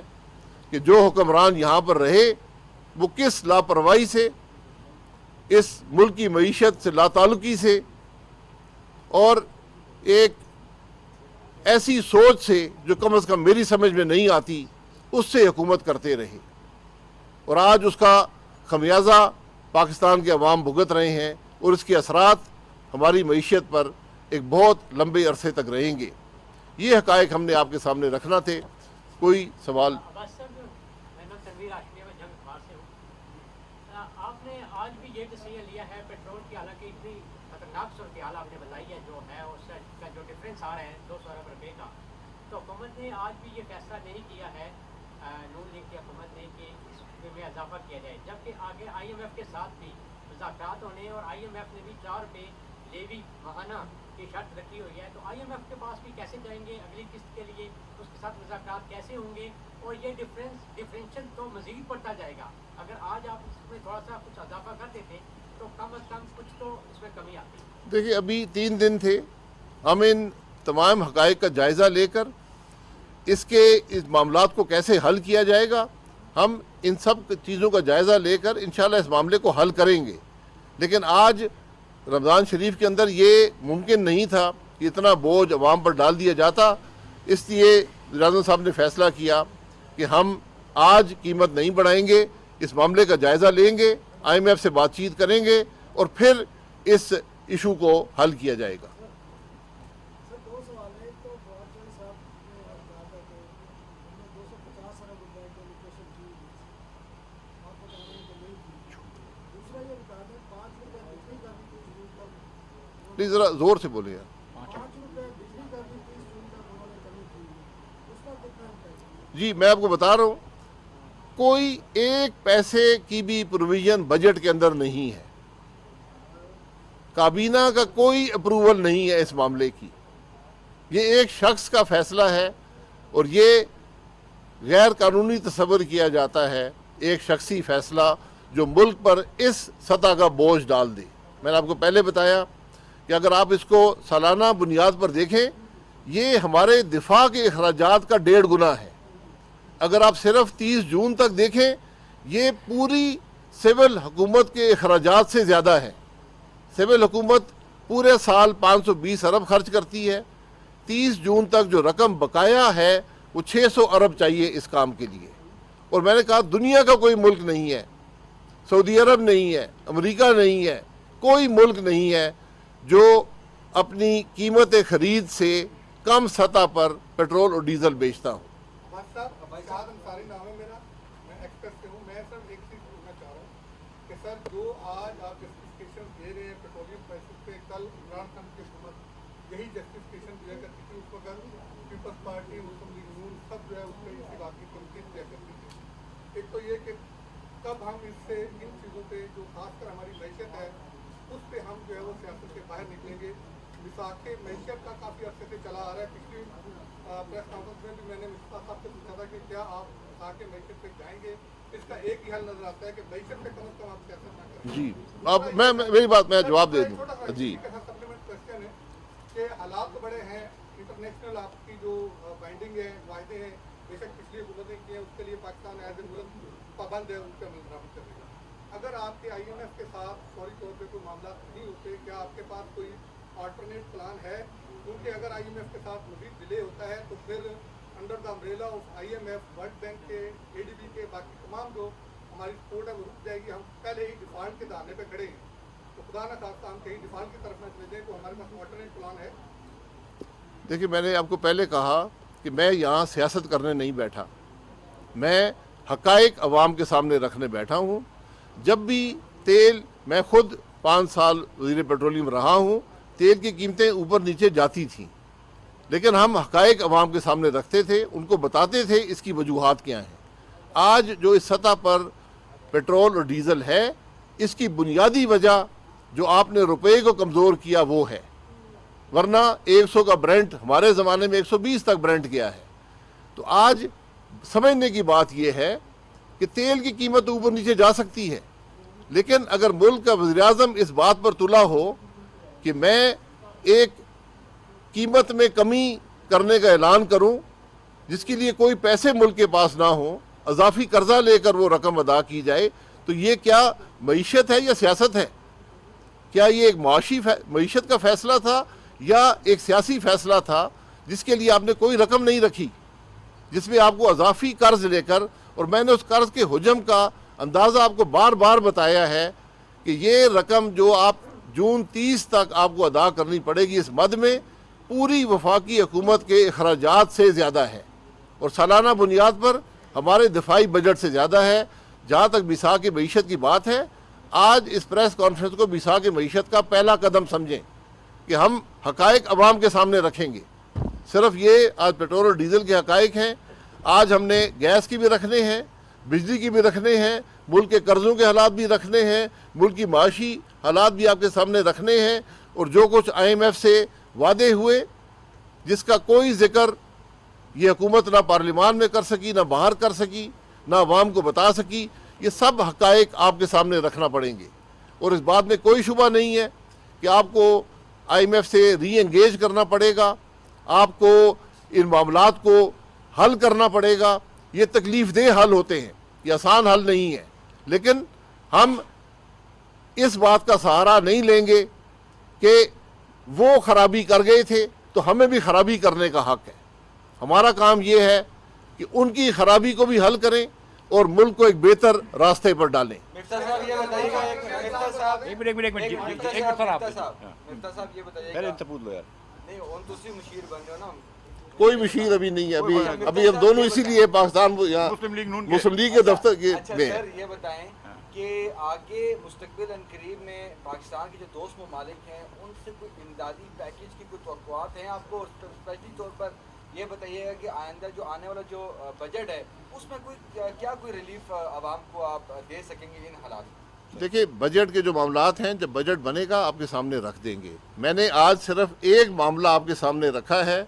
کہ جو حکمران یہاں پر رہے وہ کس لاپرواہی سے, اس ملک کی معیشت سے لاتعلقی سے اور ایک ایسی سوچ سے جو کم از کم میری سمجھ میں نہیں آتی اس سے حکومت کرتے رہے. اور آج اس کا خمیازہ پاکستان کے عوام بھگت رہے ہیں, اور اس کے اثرات हमारी मईशत पर एक बहुत लंबे अरसे तक रहेंगे। ये हकायक हमने आपके सामने रखना थे। कोई सवाल? आपने आज भी ये डिसीजन लिया है पेट्रोल की, हालांकि इतनी खतरनाक सूरत हाल आपने बताई है जो है, उसका जो डिफरेंस आ रहा है 200 अरब रुपये का, तो हुकूमत ने आज भी ये फैसला नहीं किया है, नून लीग की हुकूमत ने, कि इसमें इजाफा किया जाए, जबकि आगे IMF के साथ भी मुज़ाकरात होने और IMF ने भी 4 रुपये लेवी माहाना की शर्त रखी हुई है, तो IMF के पास भी कैसे जाएंगे अगली किस्त के लिए, उसके साथ मुज़ाकरात कैसे होंगे, और ये डिफरेंशियल तो मज़ीद बढ़ता जाएगा। अगर आज आप इसमें थोड़ा सा कुछ इजाफा कर देते तो कम अज़ कम कुछ तो इसमें कमी आती। देखिए, अभी 3 दिन थे, हम इन तमाम हकायक का जायज़ा लेकर इस मामलात को कैसे हल किया जाएगा, हम इन सब चीज़ों का जायज़ा लेकर इंशाल्लाह इस मामले को हल करेंगे। लेकिन आज रमज़ान शरीफ के अंदर ये मुमकिन नहीं था कि इतना बोझ अवाम पर डाल दिया जाता, इसलिए वज़ीर-ए-आज़म साहब ने फ़ैसला किया कि हम आज कीमत नहीं बढ़ाएंगे, इस मामले का जायज़ा लेंगे, IMF से बातचीत करेंगे और फिर इस इशू को हल किया जाएगा। प्लीज जरा जोर से बोलिए। जी, मैं आपको बता रहा हूं, कोई एक पैसे की भी प्रोविजन बजट के अंदर नहीं है, काबीना का कोई अप्रूवल नहीं है इस मामले की। ये एक शख्स का फैसला है और ये गैर कानूनी तस्वर किया जाता है, एक शख्सी फैसला जो मुल्क पर इस सतह का बोझ डाल दे। मैंने आपको पहले बताया कि अगर आप इसको सालाना बुनियाद पर देखें, ये हमारे दिफा के अखराजात का 1.5 गुना है। अगर आप सिर्फ 30 जून तक देखें, ये पूरी सिविल हुकूमत के अखराजात से ज़्यादा है। सिविल हुकूमत पूरे साल 520 अरब खर्च करती है, 30 जून तक जो रकम बकाया है वो 600 अरब चाहिए इस काम के लिए। और मैंने कहा, दुनिया का कोई मुल्क नहीं है, सऊदी अरब नहीं है, अमेरिका नहीं है, कोई मुल्क नहीं है जो अपनी कीमत खरीद से कम सतह पर पेट्रोल और डीजल बेचता हो। सर, जो आज आप जस्टिफिकेशन दे रहे हैं पेट्रोलियम प्राइसेस पे, कल इमरान खान की हुकूमत यही जस्टिफिकेशन दिया करती थी, उसको अगर पीपल्स पार्टी, मुस्लिम लीग नून सब जो है उस पर इसी बात की तनकीद किया करती थी। एक तो ये कि कब हम इससे इन चीज़ों पे जो खासकर हमारी मैशत है उस पर हम जो है वो सियासत से बाहर निकलेंगे। विसाखे मैशत का काफ़ी अर्से से चला आ रहा है। पिछली प्रेस कॉन्फ्रेंस में भी मैंने मिस्ता साहब से पूछा था कि क्या आप विसाखे मैशत पे जाएंगे। इसका एक ही हल नजर आता है कि मैशत पे कम से कम आप सियासत ना करें। जी, अब मेरी बात मैं जवाब दे दूँ। जी, सप्लीमेंट क्वेश्चन है कि हालात तो बड़े हैं, इंटरनेशनल आपकी जो बाइंडिंग है, वायदे हैं, बेशक पिछली हुकूमतें किए हैं, उसके लिए पाकिस्तान एज ए मुल्क पाबंद है उन पर अमल दरामद करने का। अगर आपके IMF के साथ फौरी तौर पर कोई मामला नहीं होते, क्या आपके पास कोई अल्टरनेट प्लान है? क्योंकि अगर IMF के साथ मज़ीद डिले होता है तो फिर under the umbrella of IMF, world bank के, ADB के, बाकी तमाम जो हमारी सपोर्ट है वो रुक जाएगी। हम पहले ही डिफॉल्ट के दाने पे खड़े हैं, तो खुदा न खास्ता हम कहीं डिफॉल्ट की तरफ न चले जाएं, तो हमारे पास अल्टरनेट प्लान है। देखिए, मैंने आपको पहले कहा कि मैं यहाँ सियासत करने नहीं बैठा, मैं हकायक अवाम के सामने रखने बैठा हूँ। जब भी तेल, मैं खुद 5 साल वज़ीर पेट्रोलियम रहा हूँ, तेल की कीमतें ऊपर नीचे जाती थीं, लेकिन हम हकायक अवाम के सामने रखते थे, उनको बताते थे इसकी वजूहात क्या हैं। आज जो इस सतह पर पेट्रोल और डीज़ल है, इसकी बुनियादी वजह जो आपने रुपये को कमज़ोर किया वो है, वरना 100 का ब्रेंट हमारे ज़माने में 120 तक ब्रेंट गया है। तो आज समझने की बात यह है कि तेल की कीमत ऊपर नीचे जा सकती है, लेकिन अगर मुल्क का वज़ीर-ए-आज़म इस बात पर तुला हो कि मैं एक कीमत में कमी करने का ऐलान करूं जिसके लिए कोई पैसे मुल्क के पास ना हो, अजाफी कर्जा लेकर वो रकम अदा की जाए, तो ये क्या मईशत है या सियासत है? क्या ये एक माशी मईशत का फैसला था या एक सियासी फैसला था जिसके लिए आपने कोई रकम नहीं रखी, जिसमें आपको अजाफी कर्ज लेकर, और मैंने उस कर्ज के हुजम का अंदाज़ा आपको बार बार बताया है कि ये रकम जो आप जून 30 तक आपको अदा करनी पड़ेगी। इस मद में पूरी वफाकी हुकूमत के अखराजात से ज़्यादा है और सालाना बुनियाद पर हमारे दिफाई बजट से ज़्यादा है। जहाँ तक मिसाक मईशत की बात है, आज इस प्रेस कॉन्फ्रेंस को मिसाक मईशत का पहला कदम समझें कि हम हकायक अवाम के सामने रखेंगे। सिर्फ ये आज पेट्रोल और डीजल के हकायक हैं, आज हमने गैस की भी रखने हैं, बिजली की भी रखने हैं, मुल्क के कर्ज़ों के हालात भी रखने हैं, मुल्क की माशी हालात भी आपके सामने रखने हैं। और जो कुछ IMF से वादे हुए जिसका कोई जिक्र ये हुकूमत ना पार्लियामान में कर सकी, ना बाहर कर सकी, ना अवाम को बता सकी, ये सब हकायक आपके सामने रखना पड़ेंगे। और इस बात में कोई शुबा नहीं है कि आपको IMF से री एंगेज करना पड़ेगा, आपको इन मामलात को हल करना पड़ेगा। ये तकलीफ देह हल होते हैं, ये आसान हल नहीं है, लेकिन हम इस बात का सहारा नहीं लेंगे कि वो खराबी कर गए थे तो हमें भी खराबी करने का हक है। हमारा काम ये है कि उनकी खराबी को भी हल करें और मुल्क को एक बेहतर रास्ते पर डालें। कोई मशीर अभी नहीं है, अभी हम दोनों इसीलिए पाकिस्तान मुस्लिम लीग के दफ्तर में हैं। ये बताएं कि आगे मुस्तकबिल करीब में पाकिस्तान के जो दोस्त ममालिक हैं उनसे कोई इमदादी पैकेज की कोई तवक्कुआत हैं आपको? स्पेशली तौर पर ये बताइएगा कि आइंदा जो आने वाला जो बजट है उसमें कोई रिलीफ आवाम को आप दे सकेंगे इन हालात में? देखिए, बजट के जो मामलात हैं, जब बजट बनेगा आपके सामने रख देंगे। मैंने आज सिर्फ एक मामला आपके सामने रखा है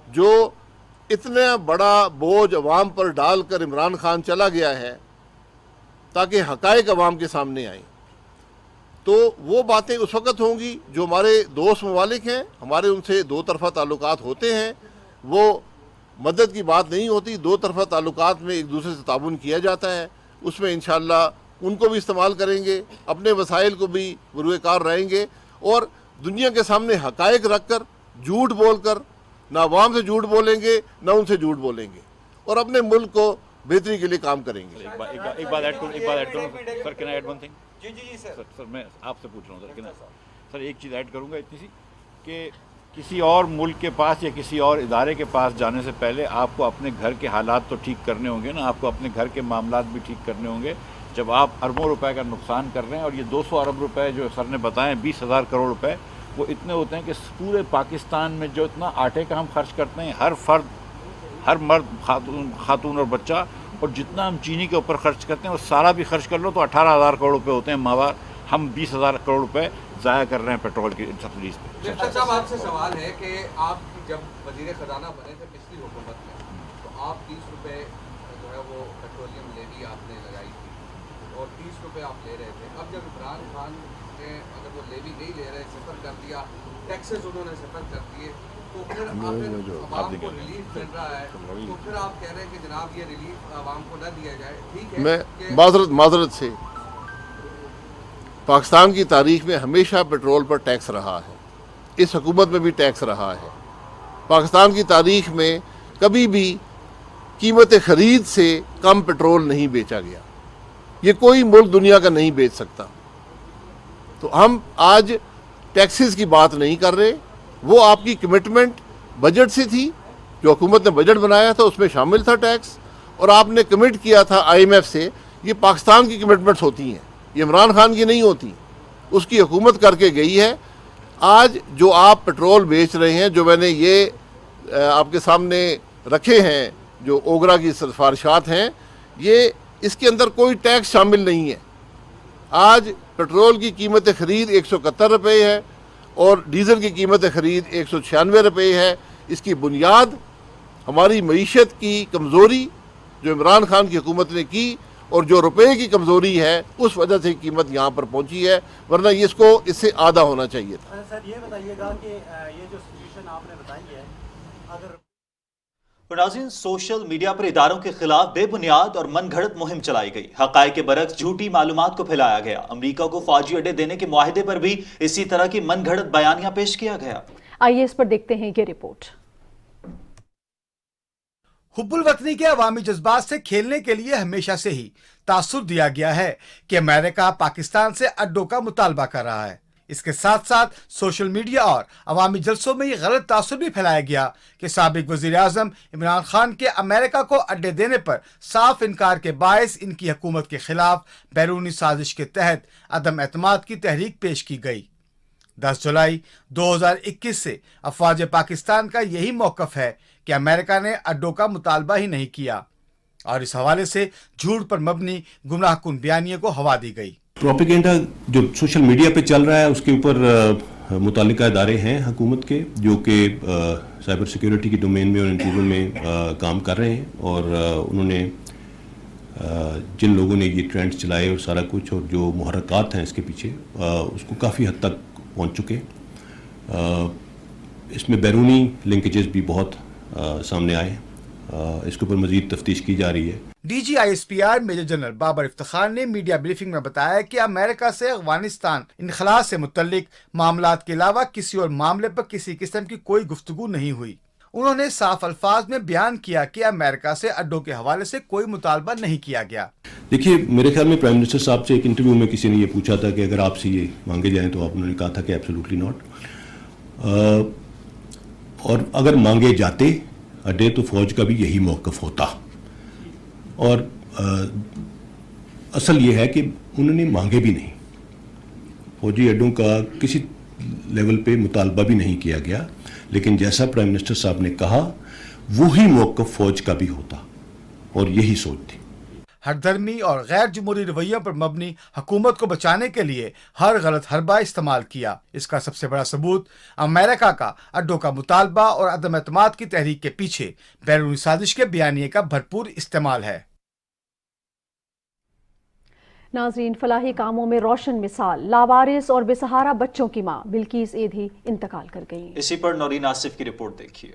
जो इतना बड़ा बोझ अवाम पर डालकर इमरान खान चला गया है ताकि हकायक अवाम के सामने आए। तो वो बातें उस वक़्त होंगी जो हमारे दोस्त ममालिक हैं, हमारे उनसे दो तरफ़ा ताल्लुकात होते हैं, वो मदद की बात नहीं होती। दो तरफ़ा ताल्लुकात में एक दूसरे से ताबुन किया जाता है, उसमें इंशाअल्लाह उनको भी इस्तेमाल करेंगे, अपने वसाइल को भी बुरुएकार रहेंगे और दुनिया के सामने हकायक रख कर, झूठ बोल कर, ना अवाम से झूठ बोलेंगे ना उनसे झूठ बोलेंगे और अपने मुल्क को बेहतरी के लिए काम करेंगे। एक बात ऐड करूँ sir, can I add one thing? जी सर मैं आपसे पूछ रहा हूँ सर एक चीज़ ऐड करूँगा इतनी सी कि किसी और मुल्क के पास या किसी और इदारे के पास जाने से पहले आपको अपने घर के हालात तो ठीक करने होंगे ना, आपको अपने घर के मामलात भी ठीक करने होंगे। जब आप अरबों रुपए का नुकसान कर रहे हैं और ये 200 अरब रुपए जो सर ने बताएं 20,000 करोड़ रुपए, वो इतने होते हैं कि पूरे पाकिस्तान में जो इतना आटे का हम खर्च करते हैं, हर फर्द, हर मर्द, खातून और बच्चा, और जितना हम चीनी के ऊपर खर्च करते हैं वो सारा भी खर्च कर लो तो 18,000 करोड़ रुपए होते हैं माहवार। हम 20,000 करोड़ रुपए ज़ाया कर रहे हैं पेट्रोल की सब्सिडीज़ पे। साहब आपसे सवाल है कि आप जब वज़ीर ख़जाना बने थे पिछली हुकूमत में, तो आप 30 रुपये जो है वो पेट्रोलियम लेवी आपने लगाई थी और 30 रुपये आप ले रहे थे। अब जब इमरान खान ने अगर वो लेवी नहीं ले रहे, सफ़र कर दिया, टैक्सेस उन्होंने सफ़र कर दिए, तो फिर आवाम को रिलीफ मिल रहा है, तो फिर आप कह रहे हैं कि जनाब ये रिलीफ आवाम को न दिया जाए। ठीक है, मैं माजरत से पाकिस्तान की तारीख में हमेशा पेट्रोल पर टैक्स रहा है, इस हुकूमत में भी टैक्स रहा है। पाकिस्तान की तारीख में कभी भी कीमत ख़रीद से कम पेट्रोल नहीं बेचा गया, ये कोई मुल्क दुनिया का नहीं बेच सकता। तो हम आज टैक्सेस की बात नहीं कर रहे, वो आपकी कमिटमेंट बजट से थी, जो हुकूमत ने बजट बनाया था उसमें शामिल था टैक्स, और आपने कमिट किया था IMF से। ये पाकिस्तान की कमिटमेंट्स होती हैं, ये इमरान खान की नहीं होती, उसकी हुकूमत करके गई है। आज जो आप पेट्रोल बेच रहे हैं, जो मैंने ये आपके सामने रखे हैं, जो ओगरा की सिफारिशात हैं, ये इसके अंदर कोई टैक्स शामिल नहीं है। आज पेट्रोल की कीमत ख़रीद 171 रुपये है और डीज़ल की कीमत ख़रीद 196 रुपये है। इसकी बुनियाद हमारी मईशत की कमज़ोरी जो इमरान खान की हुकूमत ने की और जो रुपए की कमज़ोरी है, उस वजह से कीमत यहाँ पर पहुँची है, वरना इसको इससे आधा होना चाहिए था। सर ये बताइएगा कि ये जो सिचुएशन आपने बताई है, अगर नाज़रीन, सोशल मीडिया पर इदारों के खिलाफ बेबुनियाद और मनगढ़ंत मुहिम चलाई गई, हक़ाइक़ के बरक्स झूठी मालूमात को फैलाया गया। अमरीका को फौजी अड्डे देने के मुआहदे पर भी इसी तरह की मनगढ़ंत बयानियां पेश किया गया। आइए इस पर देखते हैं ये रिपोर्ट। हुब्बुल वतनी के अवामी जज्बात से खेलने के लिए हमेशा से ही तासुर दिया गया है कि अमेरिका पाकिस्तान से अड्डों का मुतालबा कर रहा है। اس کے ساتھ ساتھ سوشل میڈیا اور عوامی جلسوں میں یہ غلط تاثر بھی پھیلایا گیا کہ سابق وزیر اعظم عمران خان کے امریکہ کو اڈے دینے پر صاف انکار کے باعث ان کی حکومت کے خلاف بیرونی سازش کے تحت عدم اعتماد کی تحریک پیش کی گئی۔ 10 جولائی 2021 سے افواج پاکستان کا یہی موقف ہے کہ امریکہ نے اڈوں کا مطالبہ ہی نہیں کیا اور اس حوالے سے جھوٹ پر مبنی گمراہ کن بیانیے کو ہوا دی گئی۔ پروپیگنڈا جو سوشل میڈیا پہ چل رہا ہے اس کے اوپر متعلقہ ادارے ہیں حکومت کے جو کہ سائبر سیکیورٹی کی ڈومین میں اور ان چیزوں میں کام کر رہے ہیں، اور انہوں نے جن لوگوں نے یہ ٹرینڈز چلائے اور سارا کچھ اور جو محرکات ہیں اس کے پیچھے اس کو کافی حد تک پہنچ چکے۔ اس میں بیرونی لنکیجز بھی بہت سامنے آئے، اس کے اوپر مزید تفتیش کی جا رہی ہے۔ D G I S P R major general Babar Iftikhar نے میڈیا بریفنگ میں بتایا کہ امریکہ سے افغانستان انخلاء سے متعلق معاملات کے علاوہ کسی اور معاملے پر کسی قسم کی کوئی گفتگو نہیں ہوئی۔ انہوں نے صاف الفاظ میں بیان کیا کہ امریکہ سے اڈوں کے حوالے سے کوئی مطالبہ نہیں کیا گیا۔ دیکھیے، میرے خیال میں پرائم منسٹر صاحب سے ایک انٹرویو میں کسی نے یہ پوچھا تھا کہ اگر آپ سے یہ مانگے جائیں تو انہوں نے کہا تھا کہ ایبسولوٹلی ناٹ، اور اگر مانگے جاتے اڈے تو فوج کا بھی یہی موقف ہوتا، اور اصل یہ ہے کہ انہوں نے مانگے بھی نہیں، فوجی اڈوں کا کسی لیول پہ مطالبہ بھی نہیں کیا گیا، لیکن جیسا پرائم منسٹر صاحب نے کہا وہی موقف فوج کا بھی ہوتا، اور یہی سوچ تھی۔ ہر دھرمی اور غیر جمہوری رویوں پر مبنی حکومت کو بچانے کے لیے ہر غلط حربہ استعمال کیا۔ اس کا سب سے بڑا ثبوت امریکہ کا اڈوں کا مطالبہ اور عدم اعتماد کی تحریک کے پیچھے بیرونی سازش کے بیانیے کا بھرپور استعمال ہے۔ ناظرین، فلاحی کاموں میں روشن مثال لاوارث اور بے سہارا بچوں کی ماں بلقیس ایدھی انتقال کر گئی۔ اسی پر نورین آصف کی رپورٹ دیکھیے۔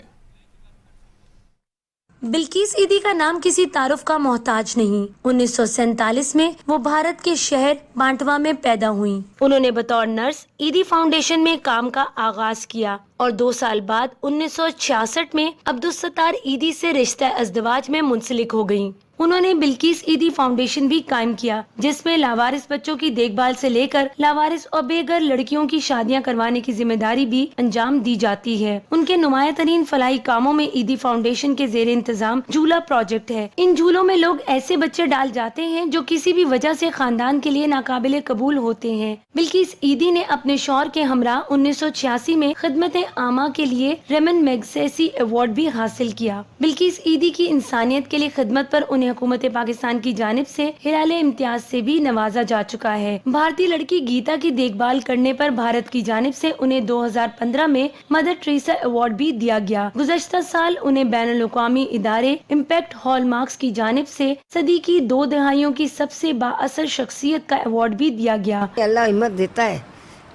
بلقیس ایدھی کا نام کسی تعارف کا محتاج نہیں۔ 1947 میں وہ بھارت کے شہر بانٹوا میں پیدا ہوئیں۔ انہوں نے بطور نرس ایدھی فاؤنڈیشن میں کام کا آغاز کیا اور 2 سال بعد 1966 میں عبدالستار ایدھی سے رشتہ ازدواج میں منسلک ہو گئیں۔ انہوں نے بلقیس ایدھی فاؤنڈیشن بھی قائم کیا جس میں لاوارث بچوں کی دیکھ بھال سے لے کر لاوارث اور بے گھر لڑکیوں کی شادیاں کروانے کی ذمہ داری بھی انجام دی جاتی ہے۔ ان کے نمایاں ترین فلاحی کاموں میں ایدھی فاؤنڈیشن کے زیر انتظام جھولا پروجیکٹ ہے۔ ان جھولوں میں لوگ ایسے بچے ڈال جاتے ہیں جو کسی بھی وجہ سے خاندان کے لیے ناقابل قبول ہوتے ہیں۔ بلقیس ایدھی نے اپنے شوہر کے ہمراہ 1986 میں خدمت عامہ کے لیے ریمن میگسیسی ایوارڈ بھی حاصل کیا۔ بلقیس ایدھی کی انسانیت کے لیے خدمت پر انہیں حکومت پاکستان کی جانب سے ہلال امتیاز سے بھی نوازا جا چکا ہے۔ بھارتی لڑکی گیتا کی دیکھ بھال کرنے پر بھارت کی جانب سے انہیں 2015 میں مدر ٹریسا ایوارڈ بھی دیا گیا۔ گزشتہ سال انہیں بین الاقوامی ادارے امپیکٹ ہال مارکس کی جانب سے صدی کی 2 دہائیوں کی سب سے بااثر شخصیت کا ایوارڈ بھی دیا گیا۔ اللہ ہمت دیتا ہے،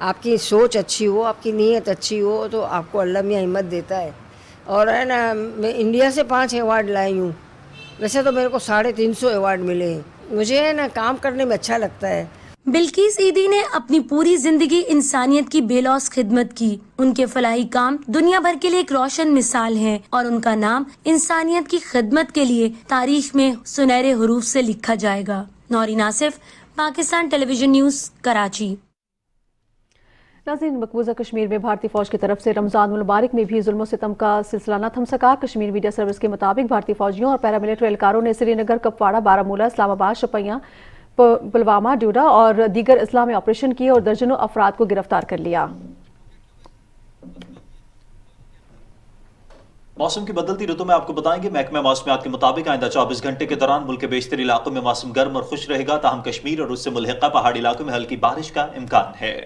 آپ کی سوچ اچھی ہو، آپ کی نیت اچھی ہو تو آپ کو اللہ میاں ہمت دیتا ہے۔ اور ہے نا، میں انڈیا سے 5 ایوارڈ لائی ہوں، ویسے تو میرے کو 350 ایوارڈ ملے ہیں۔ مجھے ہے نا کام کرنے میں اچھا لگتا ہے۔ بلقیس ایدھی نے اپنی پوری زندگی انسانیت کی بے لوث خدمت کی۔ ان کے فلاحی کام دنیا بھر کے لیے ایک روشن مثال ہیں اور ان کا نام انسانیت کی خدمت کے لیے تاریخ میں سنہرے حروف سے لکھا جائے گا۔ نورین آصف، پاکستان ٹیلی ویژن نیوز، کراچی۔ ناظرین، مقبوضہ کشمیر میں بھارتی فوج کی طرف سے رمضان المبارک میں بھی ظلم و ستم کا سلسلہ نہ تھم سکا۔ کشمیر میڈیا سروس کے مطابق بھارتی فوجیوں اور پیراملٹری اہلکاروں نے سری نگر، کپواڑہ، بارہمولہ، اسلام آباد، شوپیاں، پلوامہ، ڈوڈا اور دیگر اضلاع میں آپریشن کیے اور درجنوں افراد کو گرفتار کر لیا۔ موسم کی بدلتی رتوں میں آپ کو بتائیں گے محکمہ موسمیات کے مطابق آئندہ 24 گھنٹے کے دوران ملک کے بیشتر علاقوں میں موسم گرم اور خوش رہے گا، تاہم کشمیر اور اس سے ملحقہ پہاڑی علاقوں میں ہلکی بارش کا امکان ہے۔